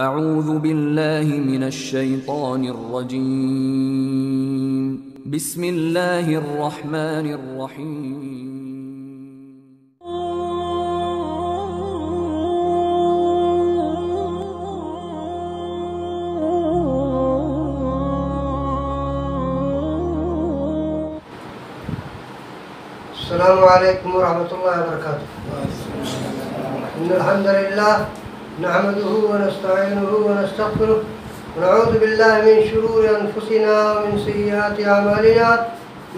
اعوذ باللہ من الشیطان الرجیم بسم اللہ الرحمن الرحیم السلام علیکم ورحمۃ اللہ وبرکاتہ۔ ان الحمد للہ نحمده ونستعینه ونستغفره ونعوذ باللہ من شرور انفسنا ومن سیئات اعمالنا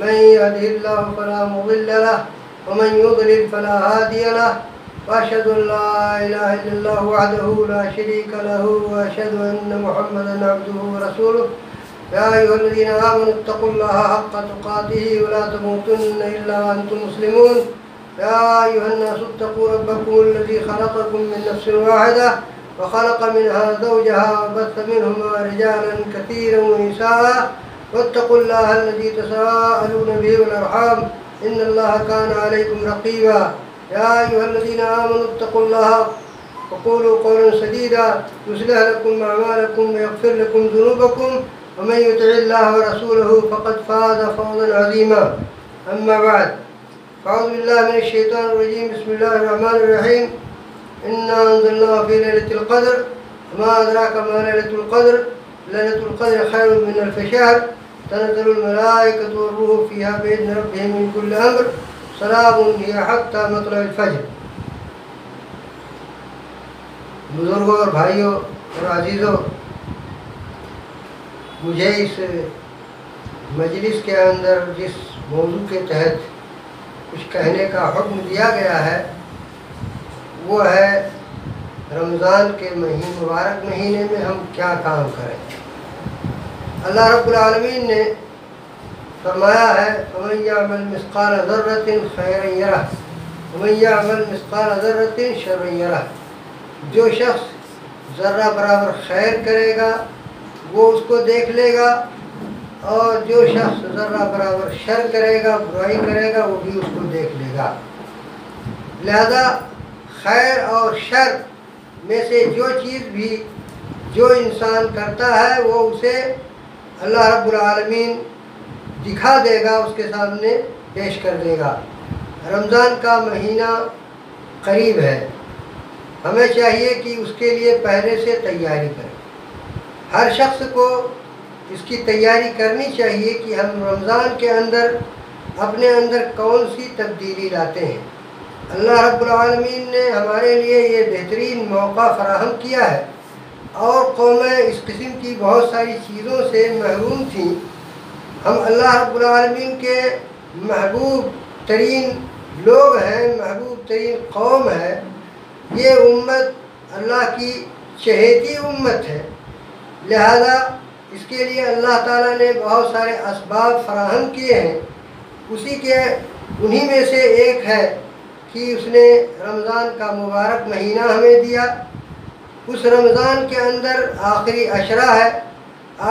من يهده الله فلا مضل له ومن يضلل فلا هادي له واشهد ان لا اله الا الله وحده لا شريك له واشهد ان محمدا عبده ورسوله يا أيها الذين آمنوا اتقوا الله حق تقاته ولا تموتن إلا وأنتم مسلمون يا أيها الناس اتقوا ربكم الذي خلقكم من نفس واحدة وخلق منها زوجها وبث منهما رجالا كثيرا ونساء واتقوا الله الذي تساءلون به والأرحام إن الله كان عليكم رقيبا يا أيها الذين آمنوا اتقوا الله وقولوا قولا سديدا يصلح لكم أعمالكم ويغفر لكم ذنوبكم ومن يطع الله ورسوله فقد فاز فوزا عظيما أما بعد فأعوذ بالله من الشيطان الرجيم بسم الله الرحمن الرحيم إنا أنزلناه في ليلة القدر وما أدراك ما ليلة القدر ليلة القدر خير من ألف شهر تنزل الملائكة والروح فيها بإذن ربهم من كل أمر سلام هي حتى مطلع الفجر۔ بزرگوں اور بھائیوں اور عزیزوں، مجھے اس مجلس کے اندر جس موضوع کے تحت کچھ کہنے کا حکم دیا گیا ہے وہ ہے رمضان کے مبارک مہینے میں ہم کیا کام کریں۔ اللہ رب العالمین نے فرمایا ہے فَمَن يَعْمَلْ مِثْقَالَ ذَرَّةٍ خَيْرًا يَرَهُ وَمَن يَعْمَلْ مِثْقَالَ ذَرَّةٍ شَرًّا يَرَهُ۔ جو شخص ذرہ برابر خیر کرے گا وہ اس کو دیکھ لے گا، اور جو شخص ذرہ برابر شر کرے گا، برائی کرے گا، وہ بھی اس کو دیکھ لے گا۔ لہذا خیر اور شر میں سے جو چیز بھی جو انسان کرتا ہے وہ اسے اللہ رب العالمین دکھا دے گا، اس کے سامنے پیش کر دے گا۔ رمضان کا مہینہ قریب ہے، ہمیں چاہیے کہ اس کے لیے پہلے سے تیاری کریں۔ ہر شخص کو اس کی تیاری کرنی چاہیے کہ ہم رمضان کے اندر اپنے اندر کون سی تبدیلی لاتے ہیں۔ اللہ رب العالمین نے ہمارے لیے یہ بہترین موقع فراہم کیا ہے، اور قومیں اس قسم کی بہت ساری چیزوں سے محروم تھیں۔ ہم اللہ رب العالمین کے محبوب ترین لوگ ہیں، محبوب ترین قوم ہے۔ یہ امت اللہ کی چہیتی امت ہے، لہذا اس کے لیے اللہ تعالیٰ نے بہت سارے اسباب فراہم کیے ہیں۔ انہی میں سے ایک ہے کہ اس نے رمضان کا مبارک مہینہ ہمیں دیا۔ اس رمضان کے اندر آخری عشرہ ہے،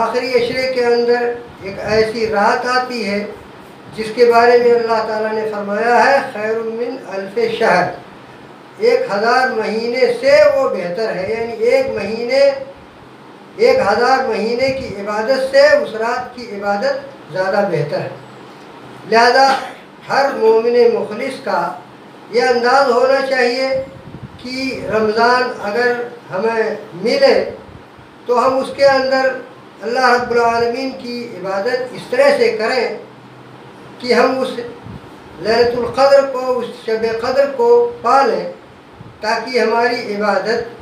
آخری عشرے کے اندر ایک ایسی رات آتی ہے جس کے بارے میں اللہ تعالیٰ نے فرمایا ہے خیر من الف شہر، 1000 مہینے سے وہ بہتر ہے، یعنی 1000 مہینے کی عبادت سے اس رات کی عبادت زیادہ بہتر ہے۔ لہذا ہر مومن مخلص کا یہ انداز ہونا چاہیے کہ رمضان اگر ہمیں ملے تو ہم اس کے اندر اللہ رب العالمین کی عبادت اس طرح سے کریں کہ ہم اس لیلۃ القدر کو، اس شب قدر کو پالیں، تاکہ ہماری عبادت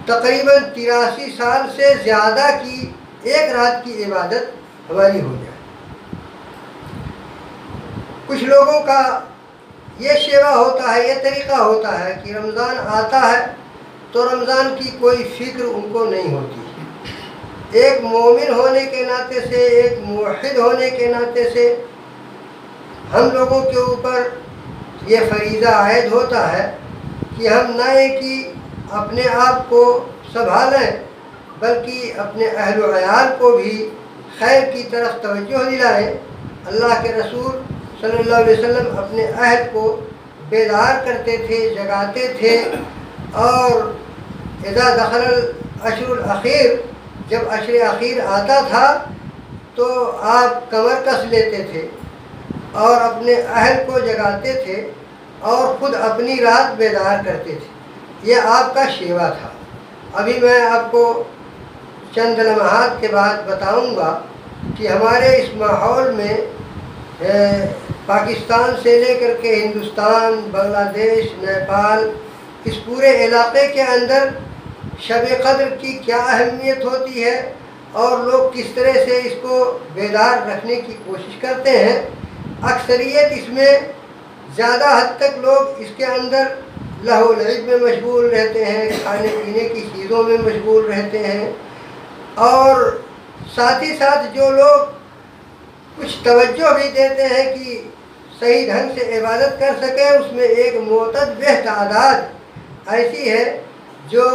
تقریباً 83 سال سے زیادہ کی ایک رات کی عبادت ہماری ہو جائے۔ کچھ لوگوں کا یہ شیوہ ہوتا ہے، یہ طریقہ ہوتا ہے کہ رمضان آتا ہے تو رمضان کی کوئی فکر ان کو نہیں ہوتی۔ ایک مومن ہونے کے ناطے سے، ایک موحد ہونے کے ناطے سے ہم لوگوں کے اوپر یہ فریضہ عائد ہوتا ہے کہ ہم نہ کہ اپنے آپ کو سنبھالیں بلکہ اپنے اہل و عیال کو بھی خیر کی طرف توجہ دلائیں۔ اللہ کے رسول صلی اللہ علیہ وسلم اپنے اہل کو بیدار کرتے تھے، جگاتے تھے، اور اذا دخل العشر الاخیر، جب عشر اخیر آتا تھا تو آپ کمر کس لیتے تھے اور اپنے اہل کو جگاتے تھے اور خود اپنی رات بیدار کرتے تھے۔ یہ آپ کا شیوا تھا۔ ابھی میں آپ کو چند لمحات کے بعد بتاؤں گا کہ ہمارے اس ماحول میں پاکستان سے لے کر کے ہندوستان، بنگلہ دیش، نیپال، اس پورے علاقے کے اندر شب قدر کی کیا اہمیت ہوتی ہے اور لوگ کس طرح سے اس کو بیدار رکھنے کی کوشش کرتے ہیں۔ اکثریت اس میں زیادہ حد تک لوگ اس کے اندر لہو و لعب میں مشغول رہتے ہیں، کھانے پینے کی چیزوں میں مشغول رہتے ہیں، اور ساتھ ہی ساتھ جو لوگ کچھ توجہ بھی دیتے ہیں کہ صحیح ڈھنگ سے عبادت کر سکیں، اس میں ایک معتدل تعداد ایسی ہے جو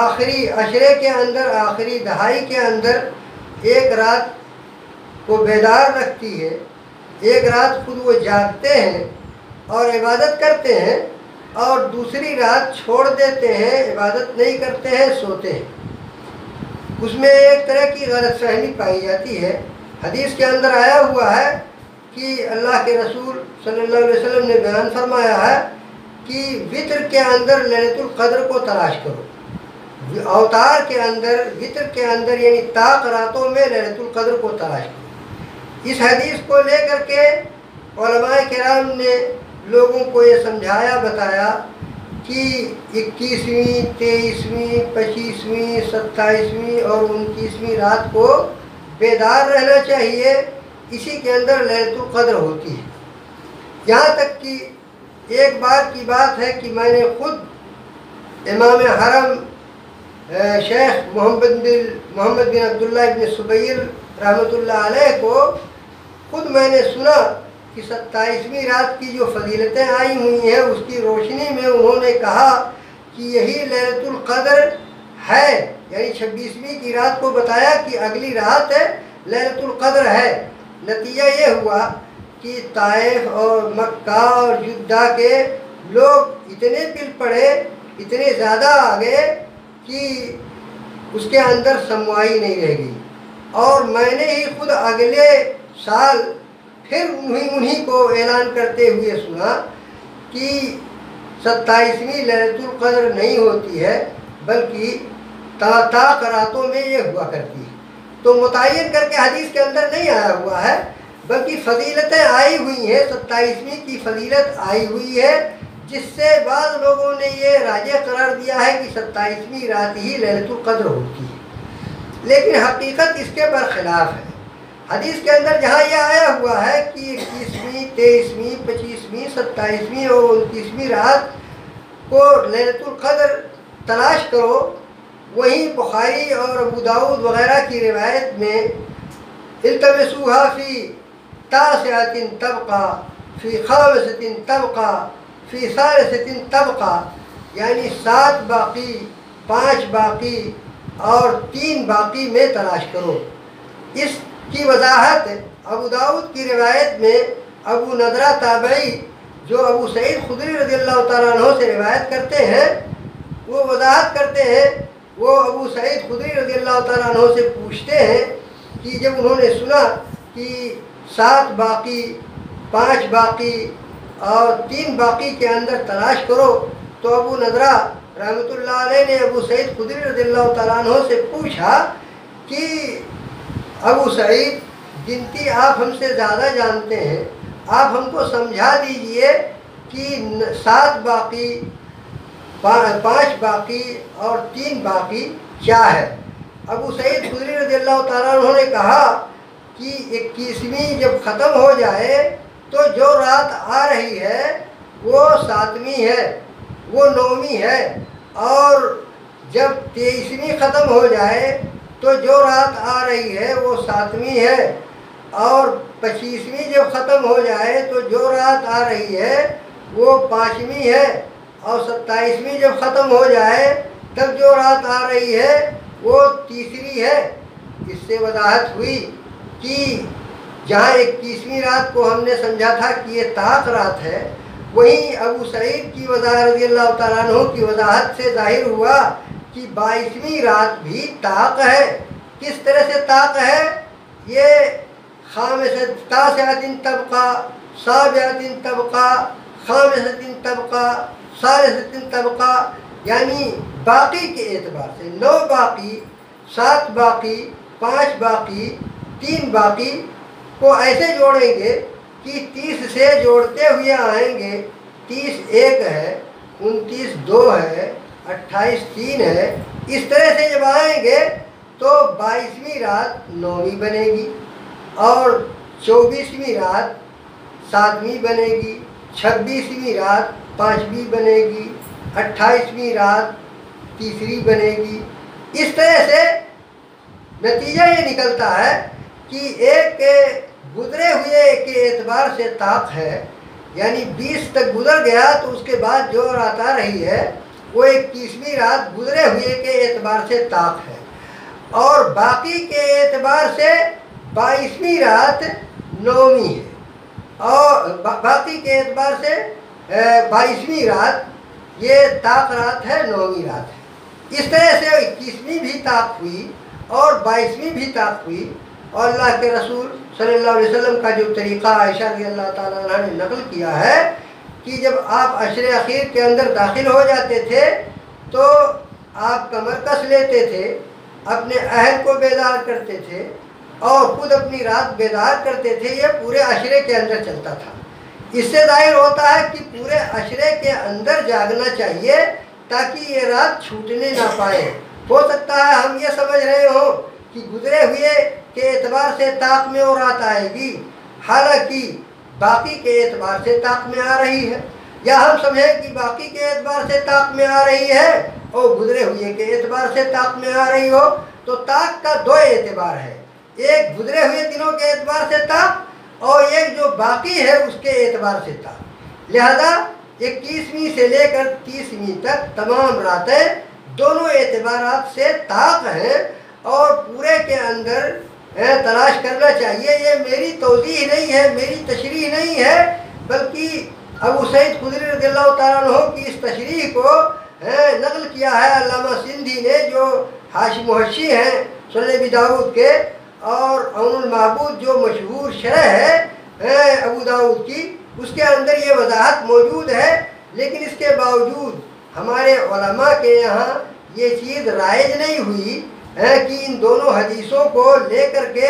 آخری عشرے کے اندر، آخری دہائی کے اندر ایک رات کو بیدار رکھتی ہے، ایک رات خود وہ جاگتے ہیں اور عبادت کرتے ہیں اور دوسری رات چھوڑ دیتے ہیں، عبادت نہیں کرتے ہیں، سوتے ہیں۔ اس میں ایک طرح کی غلط فہمی پائی جاتی ہے۔ حدیث کے اندر آیا ہوا ہے کہ اللہ کے رسول صلی اللہ علیہ وسلم نے بیان فرمایا ہے کہ وتر کے اندر لیلۃ القدر کو تلاش کرو، اوتار کے اندر، وتر کے اندر یعنی طاق راتوں میں لیلۃ القدر کو تلاش کرو۔ اس حدیث کو لے کر کے علماء کرام نے لوگوں کو یہ سمجھایا، بتایا کہ 21ویں، 23ویں، 25ویں، 27ویں اور 29ویں رات کو بیدار رہنا چاہیے، اسی کے اندر لیلۃ القدر ہوتی ہے۔ یہاں تک کہ ایک بار کی بات ہے کہ میں نے خود امام حرم شیخ محمد بن عبداللہ بن سبیل رحمۃ اللہ علیہ کو خود میں نے سنا کہ 27ویں رات کی جو فضیلتیں آئی ہوئی ہیں اس کی روشنی میں انہوں نے کہا کہ یہی لیلۃ القدر ہے، یعنی 26ویں کی رات کو بتایا کہ اگلی رات لیلۃ القدر ہے۔ نتیجہ یہ ہوا کہ طائف اور مکہ اور جدہ کے لوگ اتنے پل پڑے، اتنے زیادہ آ گئے کہ اس کے اندر سموائی نہیں رہ گئی، اور میں نے ہی خود اگلے سال پھر انہی کو اعلان کرتے ہوئے سنا کہ 27ویں لیلۃ القدر نہیں ہوتی ہے بلکہ طاق راتوں میں یہ ہوا کرتی ہے۔ تو متعین کر کے حدیث کے اندر نہیں آیا ہوا ہے، بلکہ فضیلتیں آئی ہوئی ہیں، 27ویں کی فضیلت آئی ہوئی ہے، جس سے بعض لوگوں نے یہ راجح قرار دیا ہے کہ 27ویں رات ہی لیلۃ القدر ہوتی ہے، لیکن حقیقت اس کے برخلاف ہے۔ حدیث کے اندر جہاں یہ آیا ہوا ہے کہ 21ویں، 23ویں، 25ویں، 27ویں اور 29ویں رات کو لیلۃ القدر تلاش کرو، وہیں بخاری اور ابو داؤد وغیرہ کی روایت میں التمسوها فی تاسعۃ تبقى فی خامسۃ تبقى فی ثالثۃ تبقى، یعنی 7 باقی، 5 باقی اور 3 باقی میں تلاش کرو۔ اس کی وضاحت ابو داؤد کی روایت میں ابو نضرہ تابعی جو ابو سعید خدری رضی اللہ تعالیٰ عنہ سے روایت کرتے ہیں، وہ وضاحت کرتے ہیں، وہ ابو سعید خدری رضی اللہ تعالیٰ عنہ سے پوچھتے ہیں کہ جب انہوں نے سنا کہ 7 باقی، 5 باقی اور 3 باقی کے اندر تلاش کرو، تو ابو نضرہ رحمۃ اللہ علیہ نے ابو سعید خدری رضی اللہ تعالیٰ عنہ سے پوچھا کہ ابو سعید، گنتی آپ ہم سے زیادہ جانتے ہیں، آپ ہم کو سمجھا دیجئے کہ 7 باقی، 5 باقی اور 3 باقی کیا ہے۔ ابو سعید خدری رضی اللہ تعالیٰ عنہ نے کہا کہ 21ویں جب ختم ہو جائے تو جو رات آ رہی ہے وہ 7ویں ہے، وہ 9ویں ہے، اور جب 23ویں ختم ہو جائے تو جو رات آ رہی ہے وہ 7ویں ہے، اور 25ویں جب ختم ہو جائے تو جو رات آ رہی ہے وہ 5ویں ہے، اور 27ویں جب ختم ہو جائے تب جو رات آ رہی ہے وہ 3ری ہے۔ اس سے وضاحت ہوئی کہ جہاں 21ویں رات کو ہم نے سمجھا تھا کہ یہ طاق رات ہے، وہیں ابو سعید کی وضاحت رضی اللہ تعالیٰ عنہ کی وضاحت سے ظاہر ہوا کہ 22ویں رات بھی طاق ہے۔ کس طرح سے طاق ہے؟ یہ تاسعۃ تبقى، سابعۃ تبقى، خامسۃ تبقى، ثالثۃ تبقى، یعنی باقی کے اعتبار سے 9 باقی، 7 باقی، 5 باقی، 3 باقی کو ایسے جوڑیں گے کہ 30 سے جوڑتے ہوئے آئیں گے۔ 30 1 ہے، 29 2 ہے، 28 3 ہے۔ اس طرح سے جب آئیں گے تو 22ویں رات 9ویں بنے گی، اور 24ویں رات 7ویں بنے گی، 26ویں رات 5ویں بنے گی، 28ویں رات 3ری بنے گی۔ اس طرح سے نتیجہ یہ نکلتا ہے کہ ایک گزرے ہوئے کے اعتبار سے طاق ہے، یعنی 20 تک گزر گیا تو اس کے بعد جو رات آ رہی ہے وہ 21ویں رات گزرے ہوئے کے اعتبار سے طاق ہے، اور باقی کے اعتبار سے 22ویں رات 9ویں ہے، اور باقی کے اعتبار سے 22ویں رات یہ طاق رات ہے، 9ویں رات ہے۔ اس طرح سے 21ویں بھی طاق ہوئی اور 22ویں بھی طاق ہوئی، اور اللہ کے رسول صلی اللہ علیہ وسلم کا جو طریقہ عائشہ رضی اللہ تعالیٰ عنہ نے نقل کیا ہے کہ جب آپ عشر اخیر کے اندر داخل ہو جاتے تھے تو آپ کمر کس لیتے تھے، اپنے اہل کو بیدار کرتے تھے اور خود اپنی رات بیدار کرتے تھے۔ یہ پورے عشرے کے اندر چلتا تھا۔ اس سے ظاہر ہوتا ہے کہ پورے عشرے کے اندر جاگنا چاہیے تاکہ یہ رات چھوٹنے نہ پائے۔ ہو سکتا ہے ہم یہ سمجھ رہے ہوں کہ گزرے ہوئے کے اعتبار سے طاق میں اور رات آئے گی، حالانکہ باقی کے اعتبار سے طاق میں آ رہی ہے، یا ہم سمجھیں کہ باقی کے اعتبار سے طاق میں آ رہی ہے اور گزرے ہوئے کے اعتبار سے طاق میں آ رہی ہو، تو طاق کا 2 اعتبار ہے، ایک گزرے ہوئے دنوں کے اعتبار سے طاق اور ایک جو باقی ہے اس کے اعتبار سے طاق۔ لہذا 21ویں سے لے کر 30ویں تک تمام راتیں دونوں اعتبارات سے طاق ہیں، اور پورے کے اندر تلاش کرنا چاہیے۔ یہ میری توضیح نہیں ہے، میری تشریح نہیں ہے، بلکہ ابو سعید خدری رضی اللہ تعالیٰ عنہ کی اس تشریح کو نقل کیا ہے علامہ سندھی نے، جو محشی ہیں سنن ابی داؤد کے، اور عون المعبود جو مشہور شرح ہے ابو داؤد کی، اس کے اندر یہ وضاحت موجود ہے۔ لیکن اس کے باوجود ہمارے علماء کے یہاں یہ چیز رائج نہیں ہوئی کہ ان دونوں حدیثوں کو لے کر کے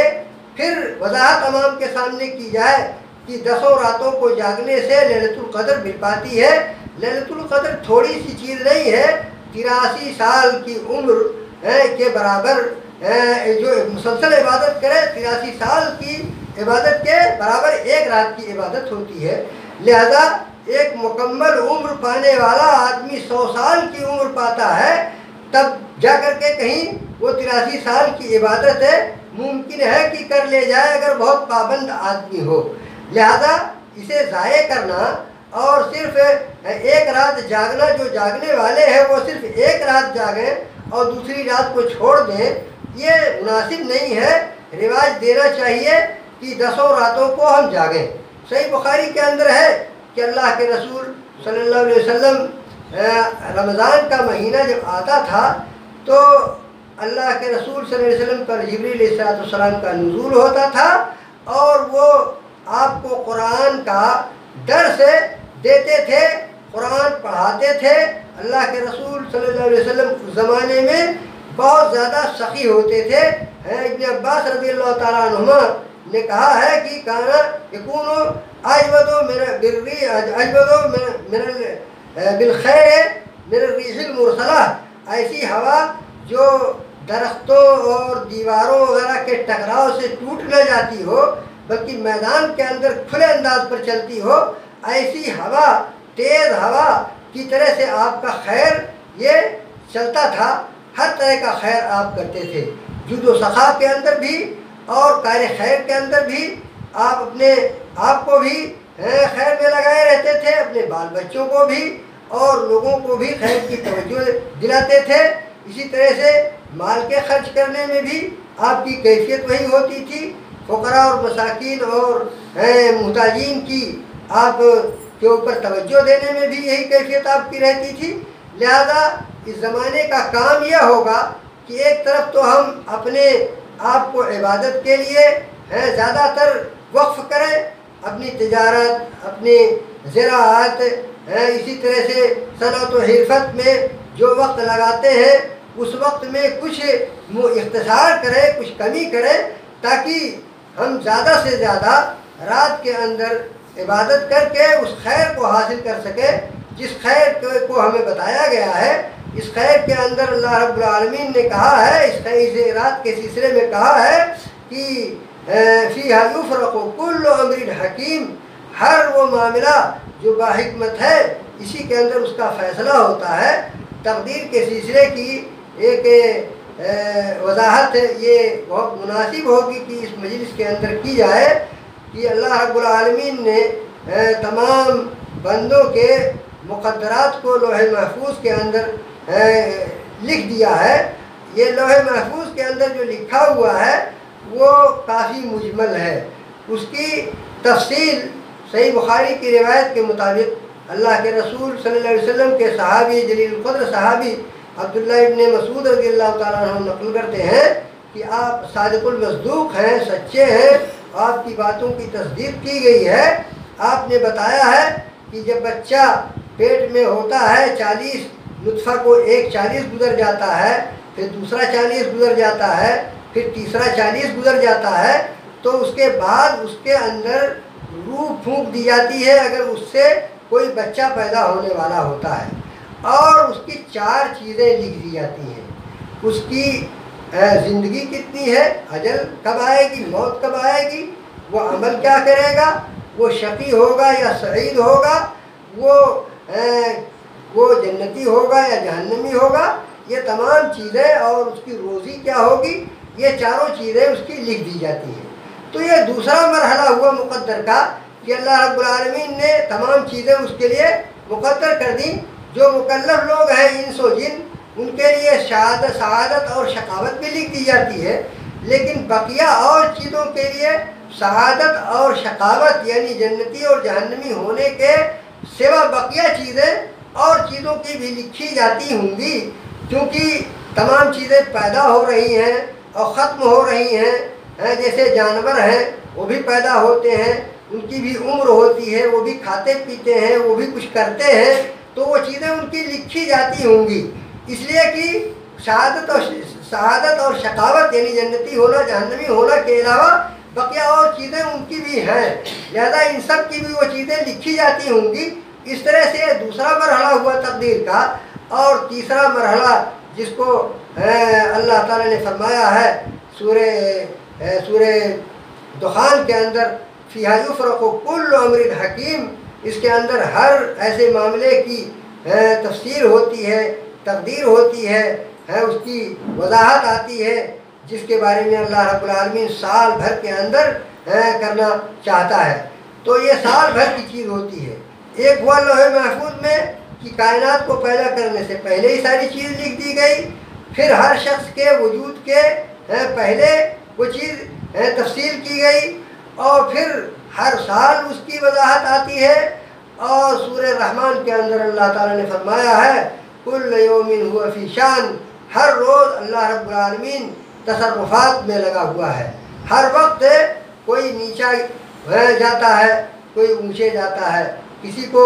پھر وضاحت عوام کے سامنے کی جائے کہ 10 راتوں کو جاگنے سے ليلۃ القدر مل پاتی ہے۔ ليلۃ القدر تھوڑی سی چیز نہیں ہے، 83 سال کی عمر کے برابر جو مسلسل عبادت کرے، 83 سال کی عبادت کے برابر ایک رات کی عبادت ہوتی ہے۔ لہذا ایک مکمل عمر پانے والا آدمی 100 سال کی عمر پاتا ہے، تب جا کر کے کہیں وہ 83 سال کی عبادت ممکن ہے کہ کر لے جائے اگر بہت پابند آدمی ہو۔ لہذا اسے ضائع کرنا اور صرف ایک رات جاگنا، جو جاگنے والے ہیں وہ صرف ایک رات جاگیں اور دوسری رات کو چھوڑ دیں، یہ مناسب نہیں ہے۔ رواج دینا چاہیے کہ 10 راتوں کو ہم جاگیں۔ صحیح بخاری کے اندر ہے کہ اللہ کے رسول صلی اللہ علیہ وسلم رمضان کا مہینہ جب آتا تھا تو اللہ کے رسول صلی اللہ علیہ وسلم پر جبریل علیہ السلام کا نزول ہوتا تھا، اور وہ آپ کو قرآن کا درس دیتے تھے، قرآن پڑھاتے تھے۔ اللہ کے رسول صلی اللہ علیہ وسلم اس زمانے میں بہت زیادہ سخی ہوتے تھے۔ ابن عباس رضی اللہ تعالیٰ عنہما نے کہا ہے کہ کانا یکون اجودو بالخیر من الریح المرسلہ، ایسی ہوا جو درختوں اور دیواروں وغیرہ کے ٹکراؤ سے ٹوٹ نہ جاتی ہو بلکہ میدان کے اندر کھلے انداز پر چلتی ہو، ایسی ہوا، تیز ہوا کی طرح سے آپ کا خیر یہ چلتا تھا۔ ہر طرح کا خیر آپ کرتے تھے، جود و سخا کے اندر بھی اور کار خیر کے اندر بھی آپ اپنے آپ کو بھی خیر میں لگائے رہتے تھے، اپنے بال بچوں کو بھی اور لوگوں کو بھی خیر کی توجہ دلاتے تھے۔ اسی طرح سے مال کے خرچ کرنے میں بھی آپ کی کیفیت وہی ہوتی تھی، فقراء اور مساکین اور محتاجین کی آپ کے اوپر توجہ دینے میں بھی یہی کیفیت آپ کی رہتی تھی۔ لہذا اس زمانے کا کام یہ ہوگا کہ ایک طرف تو ہم اپنے آپ کو عبادت کے لیے زیادہ تر وقف کریں، اپنی تجارت، اپنی زراعت، اسی طرح سے صنعت و حرفت میں جو وقت لگاتے ہیں اس وقت میں کچھ اختصار کریں، کچھ کمی کریں، تاکہ ہم زیادہ سے زیادہ رات کے اندر عبادت کر کے اس خیر کو حاصل کر سکیں جس خیر کو ہمیں بتایا گیا ہے۔ اس خیر کے اندر اللہ رب العالمین نے کہا ہے، اس رات کے سلسلے میں کہا ہے کہ فیہا یفرق کل امر حکیم، ہر وہ معاملہ جو باحکمت ہے اسی کے اندر اس کا فیصلہ ہوتا ہے۔ تقدیر کے سلسلے کی ایک وضاحت یہ بہت مناسب ہوگی کہ اس مجلس کے اندر کی جائے کہ اللہ رب العالمین نے تمام بندوں کے مقدرات کو لوح محفوظ کے اندر لکھ دیا ہے۔ یہ لوح محفوظ کے اندر جو لکھا ہوا ہے وہ کافی مجمل ہے۔ اس کی تفصیل صحیح بخاری کی روایت کے مطابق اللہ کے رسول صلی اللہ علیہ وسلم کے صحابی جلیل القدر صحابی عبداللہ ابن مسعود رضی اللہ تعالیٰ عنہ نقل کرتے ہیں کہ آپ صادق المصدوق ہیں، سچے ہیں، آپ کی باتوں کی تصدیق کی گئی ہے۔ آپ نے بتایا ہے کہ جب بچہ پیٹ میں ہوتا ہے 40 نطفہ کو ایک 40 گزر جاتا ہے، پھر دوسرا 40 گزر جاتا ہے، پھر تیسرا 40 گزر جاتا ہے، تو اس کے بعد اس کے اندر روح پھونک دی جاتی ہے اگر اس سے کوئی بچہ پیدا ہونے والا ہوتا ہے، اور اس کی 4 چیزیں لکھ دی جاتی ہیں۔ اس کی زندگی کتنی ہے، اجل کب آئے گی، موت کب آئے گی، وہ عمل کیا کرے گا، وہ شقی ہوگا یا سعید ہوگا، وہ جنتی ہوگا یا جہنمی ہوگا، یہ تمام چیزیں، اور اس کی روزی کیا ہوگی، یہ چاروں چیزیں اس کی لکھ دی جاتی ہیں۔ تو یہ دوسرا مرحلہ ہوا مقدر کا کہ اللہ رب العالمین نے تمام چیزیں اس کے لیے مقدر کر دیں۔ جو مکلف لوگ ہیں انس و جن، ان کے لیے سعادت اور شقاوت بھی لکھ دی جاتی ہے، لیکن بقیہ اور چیزوں کے لیے سعادت اور شقاوت یعنی جنتی اور جہنمی ہونے کے سوا بقیہ چیزیں اور چیزوں کی بھی لکھی جاتی ہوں گی، کیونکہ تمام چیزیں پیدا ہو رہی ہیں اور ختم ہو رہی ہیں۔ جیسے جانور ہیں وہ بھی پیدا ہوتے ہیں، ان کی بھی عمر ہوتی ہے، وہ بھی کھاتے پیتے ہیں، وہ بھی کچھ کرتے ہیں، تو وہ چیزیں ان کی لکھی جاتی ہوں گی، اس لیے کہ سعادت اور شقاوت یعنی جنتی ہونا جہنمی ہونا کے علاوہ بقیہ اور چیزیں ان کی بھی ہیں، لہذا ان سب کی بھی وہ چیزیں لکھی جاتی ہوں گی۔ اس طرح سے دوسرا مرحلہ ہوا تقدیر کا، اور تیسرا مرحلہ جس کو اللہ تعالیٰ نے فرمایا ہے سورہ دخان کے اندر فیہا یفرق کل امر حکیم، اس کے اندر ہر ایسے معاملے کی تفسیر ہوتی ہے، تقدیر ہوتی ہے، اس کی وضاحت آتی ہے، جس کے بارے میں اللہ رب العالمین سال بھر کے اندر کرنا چاہتا ہے۔ تو یہ سال بھر کی چیز ہوتی ہے۔ ایک ہوا لوح محفوظ میں کہ کائنات کو پیدا کرنے سے پہلے ہی ساری چیز لکھ دی گئی، پھر ہر شخص کے وجود کے پہلے وہ چیز تفصیل کی گئی، اور پھر ہر سال اس کی وضاحت آتی ہے۔ اور سورہ رحمان کے اندر اللہ تعالیٰ نے فرمایا ہے کل یوم ہوا فی شان، ہر روز اللہ رب العالمین تصرفات میں لگا ہوا ہے، ہر وقت کوئی نیچا جاتا ہے، کوئی اونچے جاتا ہے، کسی کو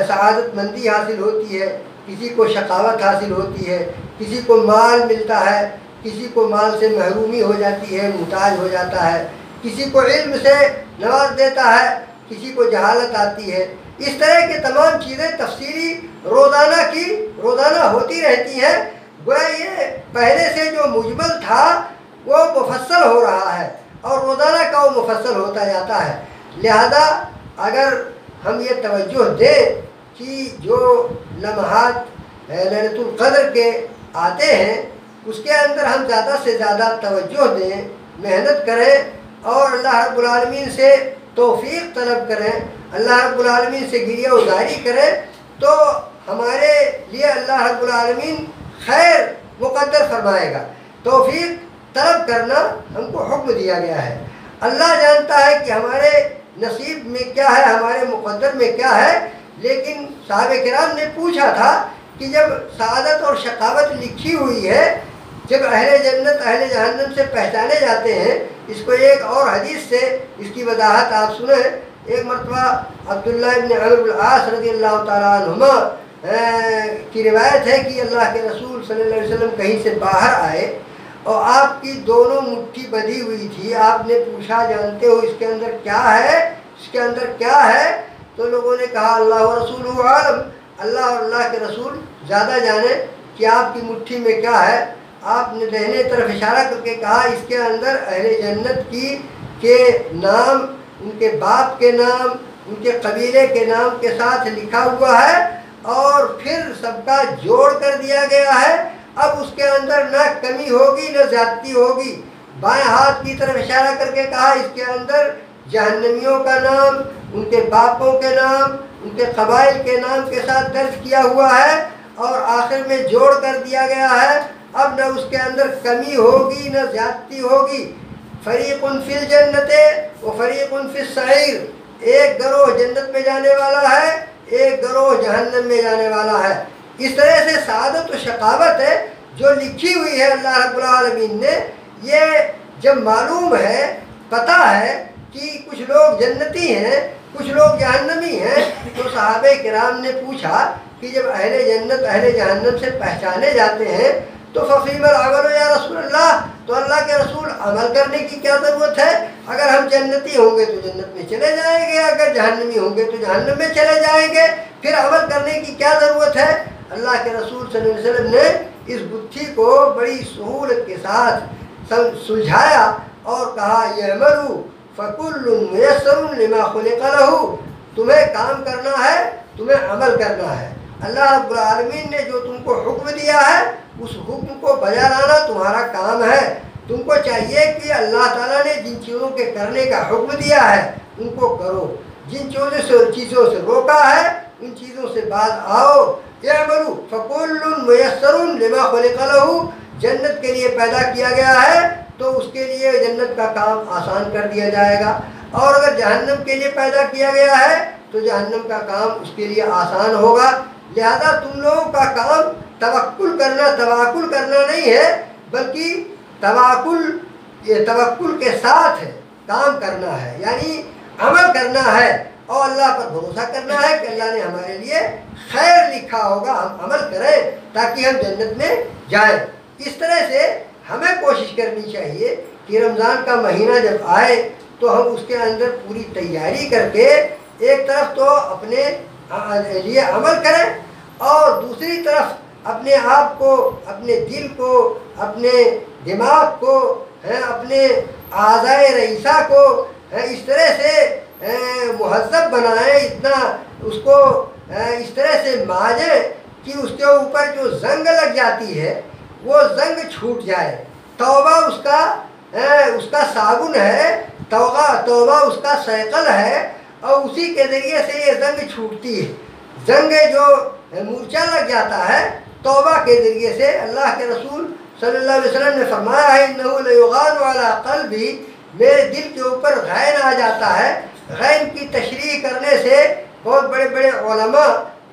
سعادت مندی حاصل ہوتی ہے، کسی کو شقاوت حاصل ہوتی ہے، کسی کو مال ملتا ہے، کسی کو مال سے محرومی ہو جاتی ہے، محتاج ہو جاتا ہے، کسی کو علم سے نواز دیتا ہے، کسی کو جہالت آتی ہے۔ اس طرح کی تمام چیزیں تفصیلی روزانہ ہوتی رہتی ہیں۔ گویا یہ پہلے سے جو مجمل تھا وہ مفصل ہو رہا ہے، اور روزانہ کا وہ مفصل ہوتا جاتا ہے۔ لہذا اگر ہم یہ توجہ دیں کہ جو لمحات لیلۃ القدر کے آتے ہیں اس کے اندر ہم زیادہ سے زیادہ توجہ دیں، محنت کریں، اور اللہ رب العالمین سے توفیق طلب کریں، اللہ رب العالمین سے گریہ وزاری کریں، تو ہمارے لیے اللہ رب العالمین خیر مقدر فرمائے گا۔ توفیق طلب کرنا ہم کو حکم دیا گیا ہے۔ اللہ جانتا ہے کہ ہمارے نصیب میں کیا ہے، ہمارے مقدر میں کیا ہے، لیکن صحابہ کرام نے پوچھا تھا کہ جب سعادت اور شقاوت لکھی ہوئی ہے، جب اہل جنت اہل جہنم سے پہچانے جاتے ہیں، اس کو ایک اور حدیث سے اس کی وضاحت آپ سنیں۔ ایک مرتبہ عبداللہ ابن عمرو بن العاص رضی اللہ تعالیٰ عنہما کی روایت ہے کہ اللہ کے رسول صلی اللہ علیہ وسلم کہیں سے باہر آئے اور آپ کی دونوں مٹھی بدھی ہوئی تھی۔ آپ نے پوچھا جانتے ہو اس کے اندر کیا ہے، اس کے اندر کیا ہے؟ تو لوگوں نے کہا اللہ و رسول عالم، اللہ اور اللہ کے رسول زیادہ جانے کہ آپ کی مٹھی میں کیا ہے۔ آپ نے دہنے طرف اشارہ کر کے کہا اس کے اندر اہل جنت کے نام، ان کے باپ کے نام، ان کے قبیلے کے نام کے ساتھ لکھا ہوا ہے اور پھر سب کا جوڑ کر دیا گیا ہے۔ اب اس کے اندر نہ کمی ہوگی نہ زیادتی ہوگی۔ بائیں ہاتھ کی طرف اشارہ کر کے کہا اس کے اندر جہنمیوں کا نام، ان کے باپوں کے نام، ان کے قبائل کے نام کے ساتھ درج کیا ہوا ہے اور آخر میں جوڑ کر دیا گیا ہے۔ اب نہ اس کے اندر کمی ہوگی نہ زیادتی ہوگی۔ فریق فی الجنت و فریق فی السعیر، ایک گروہ جنت میں جانے والا ہے، ایک گروہ جہنم میں جانے والا ہے۔ اس طرح سے سعادت و شقاوت ہے جو لکھی ہوئی ہے اللہ رب العالمین نے، یہ جب معلوم ہے، پتہ ہے کہ کچھ لوگ جنتی ہیں کچھ لوگ جہنمی ہیں، تو صحابہ کرام نے پوچھا کہ جب اہل جنت اہل جہنم سے پہچانے جاتے ہیں تو ففیم العمل یا رسول اللہ، تو اللہ کے رسول عمل کرنے کی کیا ضرورت ہے؟ اگر ہم جنتی ہوں گے تو جنت میں چلے جائیں گے، اگر جہنمی ہوں گے تو جہنم میں چلے جائیں گے، پھر عمل کرنے کی کیا ضرورت ہے؟ اللہ کے رسول صلی اللہ علیہ وسلم نے اس گتھی کو بڑی سہولت کے ساتھ سلجھایا اور کہا یعملوا فکل میسر لما خلق لہ، تمہیں کام کرنا ہے، تمہیں عمل کرنا ہے۔ اللہ رب العالمین نے جو تم کو حکم دیا ہے اس حکم کو بجا لانا تمہارا کام ہے۔ تم کو چاہیے کہ اللہ تعالیٰ نے جن چیزوں کے کرنے کا حکم دیا ہے ان کو کرو، جن چیزوں سے روکا ہے ان چیزوں سے باز آؤ۔ اعملوا فکل میسر لما خلق لہ، جنت کے لیے پیدا کیا گیا ہے تو اس کے لیے جنت کا کام آسان کر دیا جائے گا، اور اگر جہنم کے لیے پیدا کیا گیا ہے تو جہنم کا کام اس کے لیے آسان ہوگا۔ لہذا تم لوگوں کا کام توکل کرنا نہیں ہے، بلکہ توکل کے ساتھ ہے، کام کرنا ہے، یعنی عمل کرنا ہے اور اللہ پر بھروسہ کرنا ہے کہ اللہ نے ہمارے لیے خیر لکھا ہوگا، ہم عمل کریں تاکہ ہم جنت میں جائیں۔ اس طرح سے ہمیں کوشش کرنی چاہیے کہ رمضان کا مہینہ جب آئے تو ہم اس کے اندر پوری تیاری کر کے ایک طرف تو اپنے لیے عمل کریں اور دوسری طرف اپنے آپ کو، اپنے دل کو، اپنے دماغ کو، اپنے اعضائے رئیسہ کو اس طرح سے مہذب بنائیں، اتنا اس کو اس طرح سے ماجیں کہ اس کے اوپر جو زنگ لگ جاتی ہے وہ زنگ چھوٹ جائے۔ توبہ اس کا صابن ہے، توبہ اس کا سیقل ہے، اور اسی کے ذریعے سے یہ زنگ چھوٹتی ہے۔ زنگ جو مورچہ لگ جاتا ہے توبہ کے ذریعے سے، اللہ کے رسول صلی اللہ علیہ وسلم نے فرمایا ہے انہ لیغان علی قلبی، میرے دل کے اوپر غین آ جاتا ہے۔ غین کی تشریح کرنے سے بہت بڑے بڑے علماء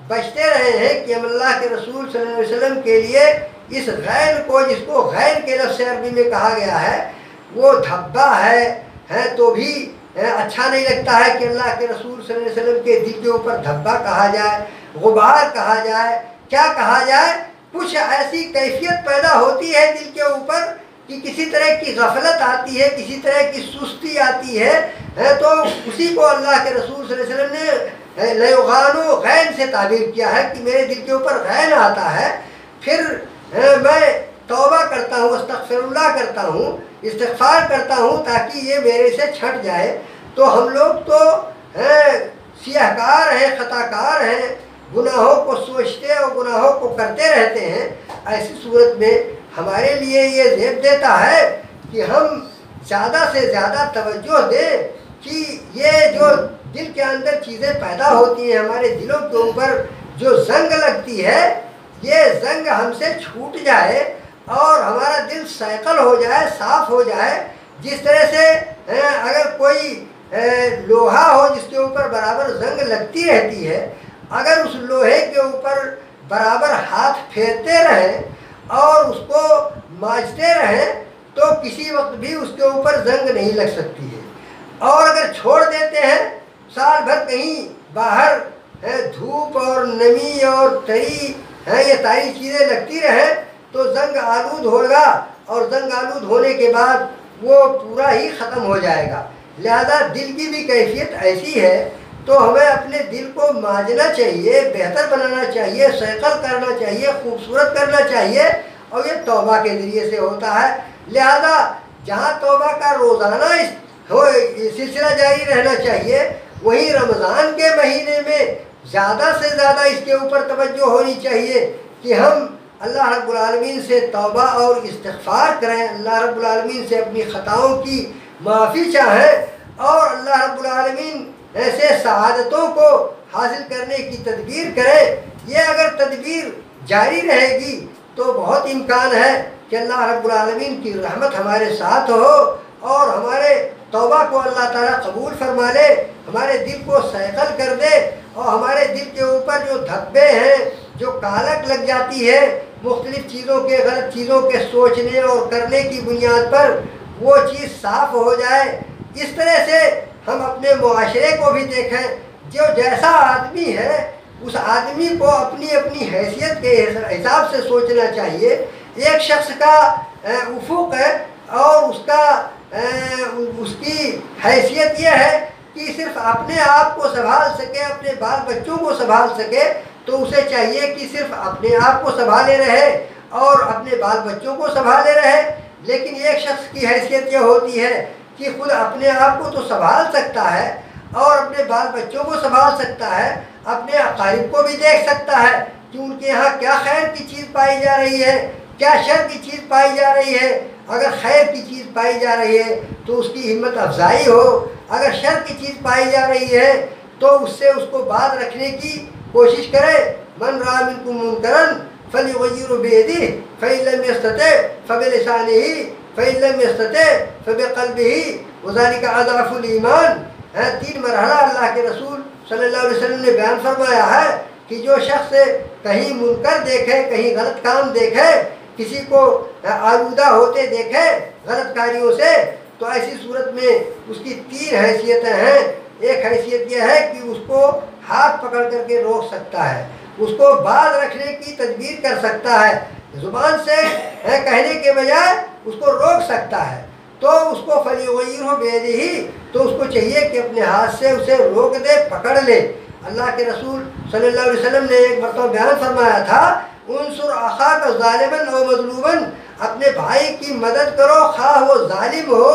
بچتے رہے ہیں کہ ہم اللہ کے رسول صلی اللہ علیہ وسلم کے لیے اس غین کو، جس کو غین کے لفظ عربی میں کہا گیا ہے، وہ دھبا ہے تو بھی اچھا نہیں لگتا ہے کہ اللہ کے رسول صلی اللہ علیہ وسلم کے دل کے اوپر دھبا کہا جائے، غبار کہا جائے، کیا کہا جائے۔ کچھ ایسی کیفیت پیدا ہوتی ہے دل کے اوپر کہ کسی طرح کی غفلت آتی ہے، کسی طرح کی سستی آتی ہے، تو اسی کو اللہ کے رسول صلی اللہ علیہ وسلم نے لیغان و غین سے تعبیر کیا ہے کہ میرے دل کے اوپر غین آتا ہے، پھر میں توبہ کرتا ہوں، استغفر اللہ کرتا ہوں، استغفار کرتا ہوں تاکہ یہ میرے سے چھٹ جائے۔ تو ہم لوگ تو سیاہ کار ہیں، خطا کار ہیں، گناہوں کو سوچتے اور گناہوں کو کرتے رہتے ہیں۔ ایسی صورت میں ہمارے لیے یہ زیب دیتا ہے کہ ہم زیادہ سے زیادہ توجہ دیں کہ یہ جو دل کے اندر چیزیں پیدا ہوتی ہیں، ہمارے دلوں کے اوپر جو زنگ لگتی ہے، یہ زنگ ہم سے چھوٹ جائے اور ہمارا دل سیقل ہو جائے، صاف ہو جائے۔ جس طرح سے اگر کوئی لوہا ہو جس کے اوپر برابر زنگ لگتی رہتی ہے، اگر اس لوہے کے اوپر برابر ہاتھ پھیرتے رہیں اور اس کو ماجتے رہیں تو کسی وقت بھی اس کے اوپر زنگ نہیں لگ سکتی ہے۔ اور اگر چھوڑ دیتے ہیں سال بھر کہیں باہر دھوپ اور نمی اور تری یہ ساری چیزیں لگتی رہیں تو زنگ آلود ہوگا، اور زنگ آلود ہونے کے بعد وہ پورا ہی ختم ہو جائے گا۔ لہذا دل کی بھی کیفیت ایسی ہے، تو ہمیں اپنے دل کو ماجنا چاہیے، بہتر بنانا چاہیے، سیقل کرنا چاہیے، خوبصورت کرنا چاہیے، اور یہ توبہ کے ذریعے سے ہوتا ہے۔ لہذا جہاں توبہ کا روزانہ سلسلہ جاری رہنا چاہیے، وہیں رمضان کے مہینے میں زیادہ سے زیادہ اس کے اوپر توجہ ہونی چاہیے کہ ہم اللہ رب العالمین سے توبہ اور استغفار کریں، اللہ رب العالمین سے اپنی خطاؤں کی معافی چاہیں، اور اللہ رب العالمین ایسے سعادتوں کو حاصل کرنے کی تدبیر کریں۔ یہ اگر تدبیر جاری رہے گی تو بہت امکان ہے کہ اللہ رب العالمین کی رحمت ہمارے ساتھ ہو، اور ہمارے توبہ کو اللہ تعالیٰ قبول فرما لے، ہمارے دل کو سیقل کر دے، اور ہمارے دل کے اوپر جو دھبے ہیں، جو کالک لگ جاتی ہے مختلف چیزوں کے، غلط چیزوں کے سوچنے اور کرنے کی بنیاد پر، وہ چیز صاف ہو جائے۔ اس طرح سے ہم اپنے معاشرے کو بھی دیکھیں، جو جیسا آدمی ہے اس آدمی کو اپنی اپنی حیثیت کے حساب سے سوچنا چاہیے۔ ایک شخص کا افق ہے اور اس کی حیثیت یہ ہے کہ صرف اپنے آپ کو سنبھال سکے، اپنے بال بچوں کو سنبھال سکے، تو اسے چاہیے کہ صرف اپنے آپ کو سنبھالے رہے اور اپنے بال بچوں کو سنبھالے رہے۔ لیکن ایک شخص کی حیثیت یہ ہوتی ہے کہ خود اپنے آپ کو تو سنبھال سکتا ہے اور اپنے بال بچوں کو سنبھال سکتا ہے، اپنے اقارب کو بھی دیکھ سکتا ہے کہ ان کے یہاں کیا خیر کی چیز پائی جا رہی ہے، کیا شر کی چیز پائی جا رہی ہے۔ اگر خیر کی چیز پائی جا رہی ہے تو اس کی ہمت افزائی ہو، اگر شر کی چیز پائی جا رہی ہے تو اس سے اس کو باز رکھنے کی کوشش کرے۔ من رأى منکم منکرا فلیغیرہ بیدہ فإن لم یستطع فبلسانہ فإن لم یستطع فبقلبہ وذلک اضعف الایمان۔ 3 مرحلہ اللہ کے رسول صلی اللہ علیہ وسلم نے بیان فرمایا ہے کہ جو شخص کہیں منکر دیکھے، کہیں غلط کام دیکھے، کسی کو آلودہ ہوتے دیکھے غلط کاریوں سے، تو ایسی صورت میں اس کی 3 حیثیتیں ہیں۔ ایک حیثیت یہ ہے کہ اس کو ہاتھ پکڑ کر کے روک سکتا ہے، اس کو باز رکھنے کی تدبیر کر سکتا ہے، زبان سے کہنے کے بجائے اس کو روک سکتا ہے، تو اس کو فلیغیرہ بیدہ، تو اس کو چاہیے کہ اپنے ہاتھ سے اسے روک دے، پکڑ لے۔ اللہ کے رسول صلی اللہ علیہ وسلم نے ایک مرتبہ بیان فرمایا تھا، انصر اخاک ظالما او مظلوما، اپنے بھائی کی مدد کرو خواہ وہ ظالم ہو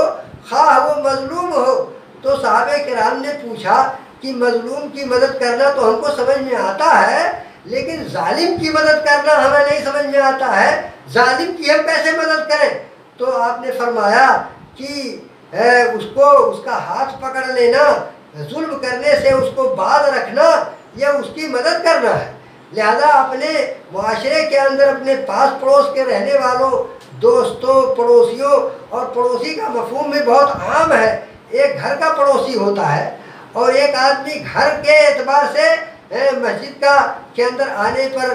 خواہ وہ مظلوم ہو۔ تو صحابہ کرام نے پوچھا کہ مظلوم کی مدد کرنا تو ہم کو سمجھ میں آتا ہے، لیکن ظالم کی مدد کرنا ہمیں نہیں سمجھ میں آتا ہے، ظالم کی ہم کیسے مدد کریں؟ تو آپ نے فرمایا کہ اس کا ہاتھ پکڑ لینا، ظلم کرنے سے اس کو باز رکھنا، یہ اس کی مدد کرنا ہے۔ لہذا اپنے معاشرے کے اندر اپنے پاس پڑوس کے رہنے والوں، دوستوں، پڑوسیوں، اور پڑوسی کا مفہوم بھی بہت عام ہے۔ ایک گھر کا پڑوسی ہوتا ہے، اور ایک آدمی گھر کے اعتبار سے مسجد کے اندر آنے پر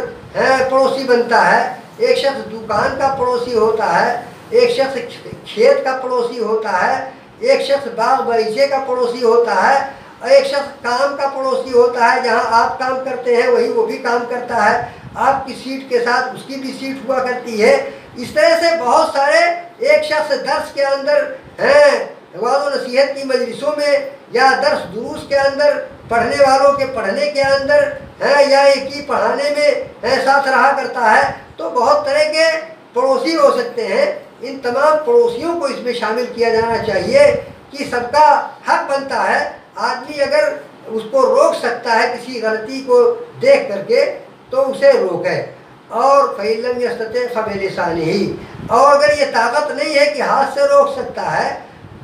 پڑوسی بنتا ہے، ایک شخص دکان کا پڑوسی ہوتا ہے، ایک شخص کھیت کا پڑوسی ہوتا ہے، ایک شخص باغ باغیچے کا پڑوسی ہوتا ہے، اور ایک شخص کام کا پڑوسی ہوتا ہے، جہاں آپ کام کرتے ہیں وہی وہ بھی کام کرتا ہے، آپ کی سیٹ کے ساتھ اس کی بھی سیٹ ہوا کرتی ہے۔ اس طرح سے بہت سارے، ایک شخص درس کے اندر وعظ و نصیحت کی مجلسوں میں، یا درس دروس کے اندر پڑھنے والوں کے پڑھنے کے اندر یا ایک ہی پڑھانے میں ساتھ رہا کرتا ہے، تو بہت طرح کے پڑوسی ہو سکتے ہیں۔ ان تمام پڑوسیوں کو اس میں شامل کیا جانا چاہیے کہ سب کا حق بنتا ہے، آدمی اگر اس کو روک سکتا ہے کسی غلطی کو دیکھ کر کے تو اسے روکے۔ اور فإن لم یستطع فبلسانہ، اور اگر یہ طاقت نہیں ہے کہ ہاتھ سے روک سکتا ہے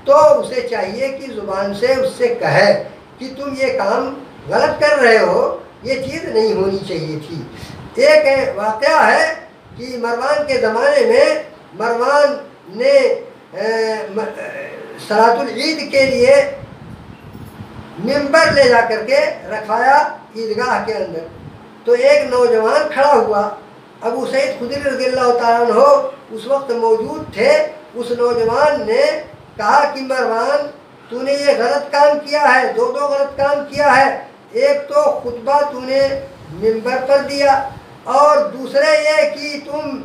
تو اسے چاہیے کہ زبان سے اس سے کہے کہ تم یہ کام غلط کر رہے ہو، یہ چیز نہیں ہونی چاہیے تھی۔ ایک واقعہ ہے کہ مروان کے زمانے میں مروان نے صلاۃ العید کے لیے ممبر لے جا کر کے رکھوایا عیدگاہ کے اندر، تو ایک نوجوان کھڑا ہوا، ابو سعید خدری رضی اللہ تعالیٰ عنہ اس وقت موجود تھے۔ اس نوجوان نے کہا کہ مروان تو نے یہ غلط کام کیا ہے، دو غلط کام کیا ہے۔ ایک تو خطبہ تو نے منبر پر دیا، اور دوسرے یہ کہ تم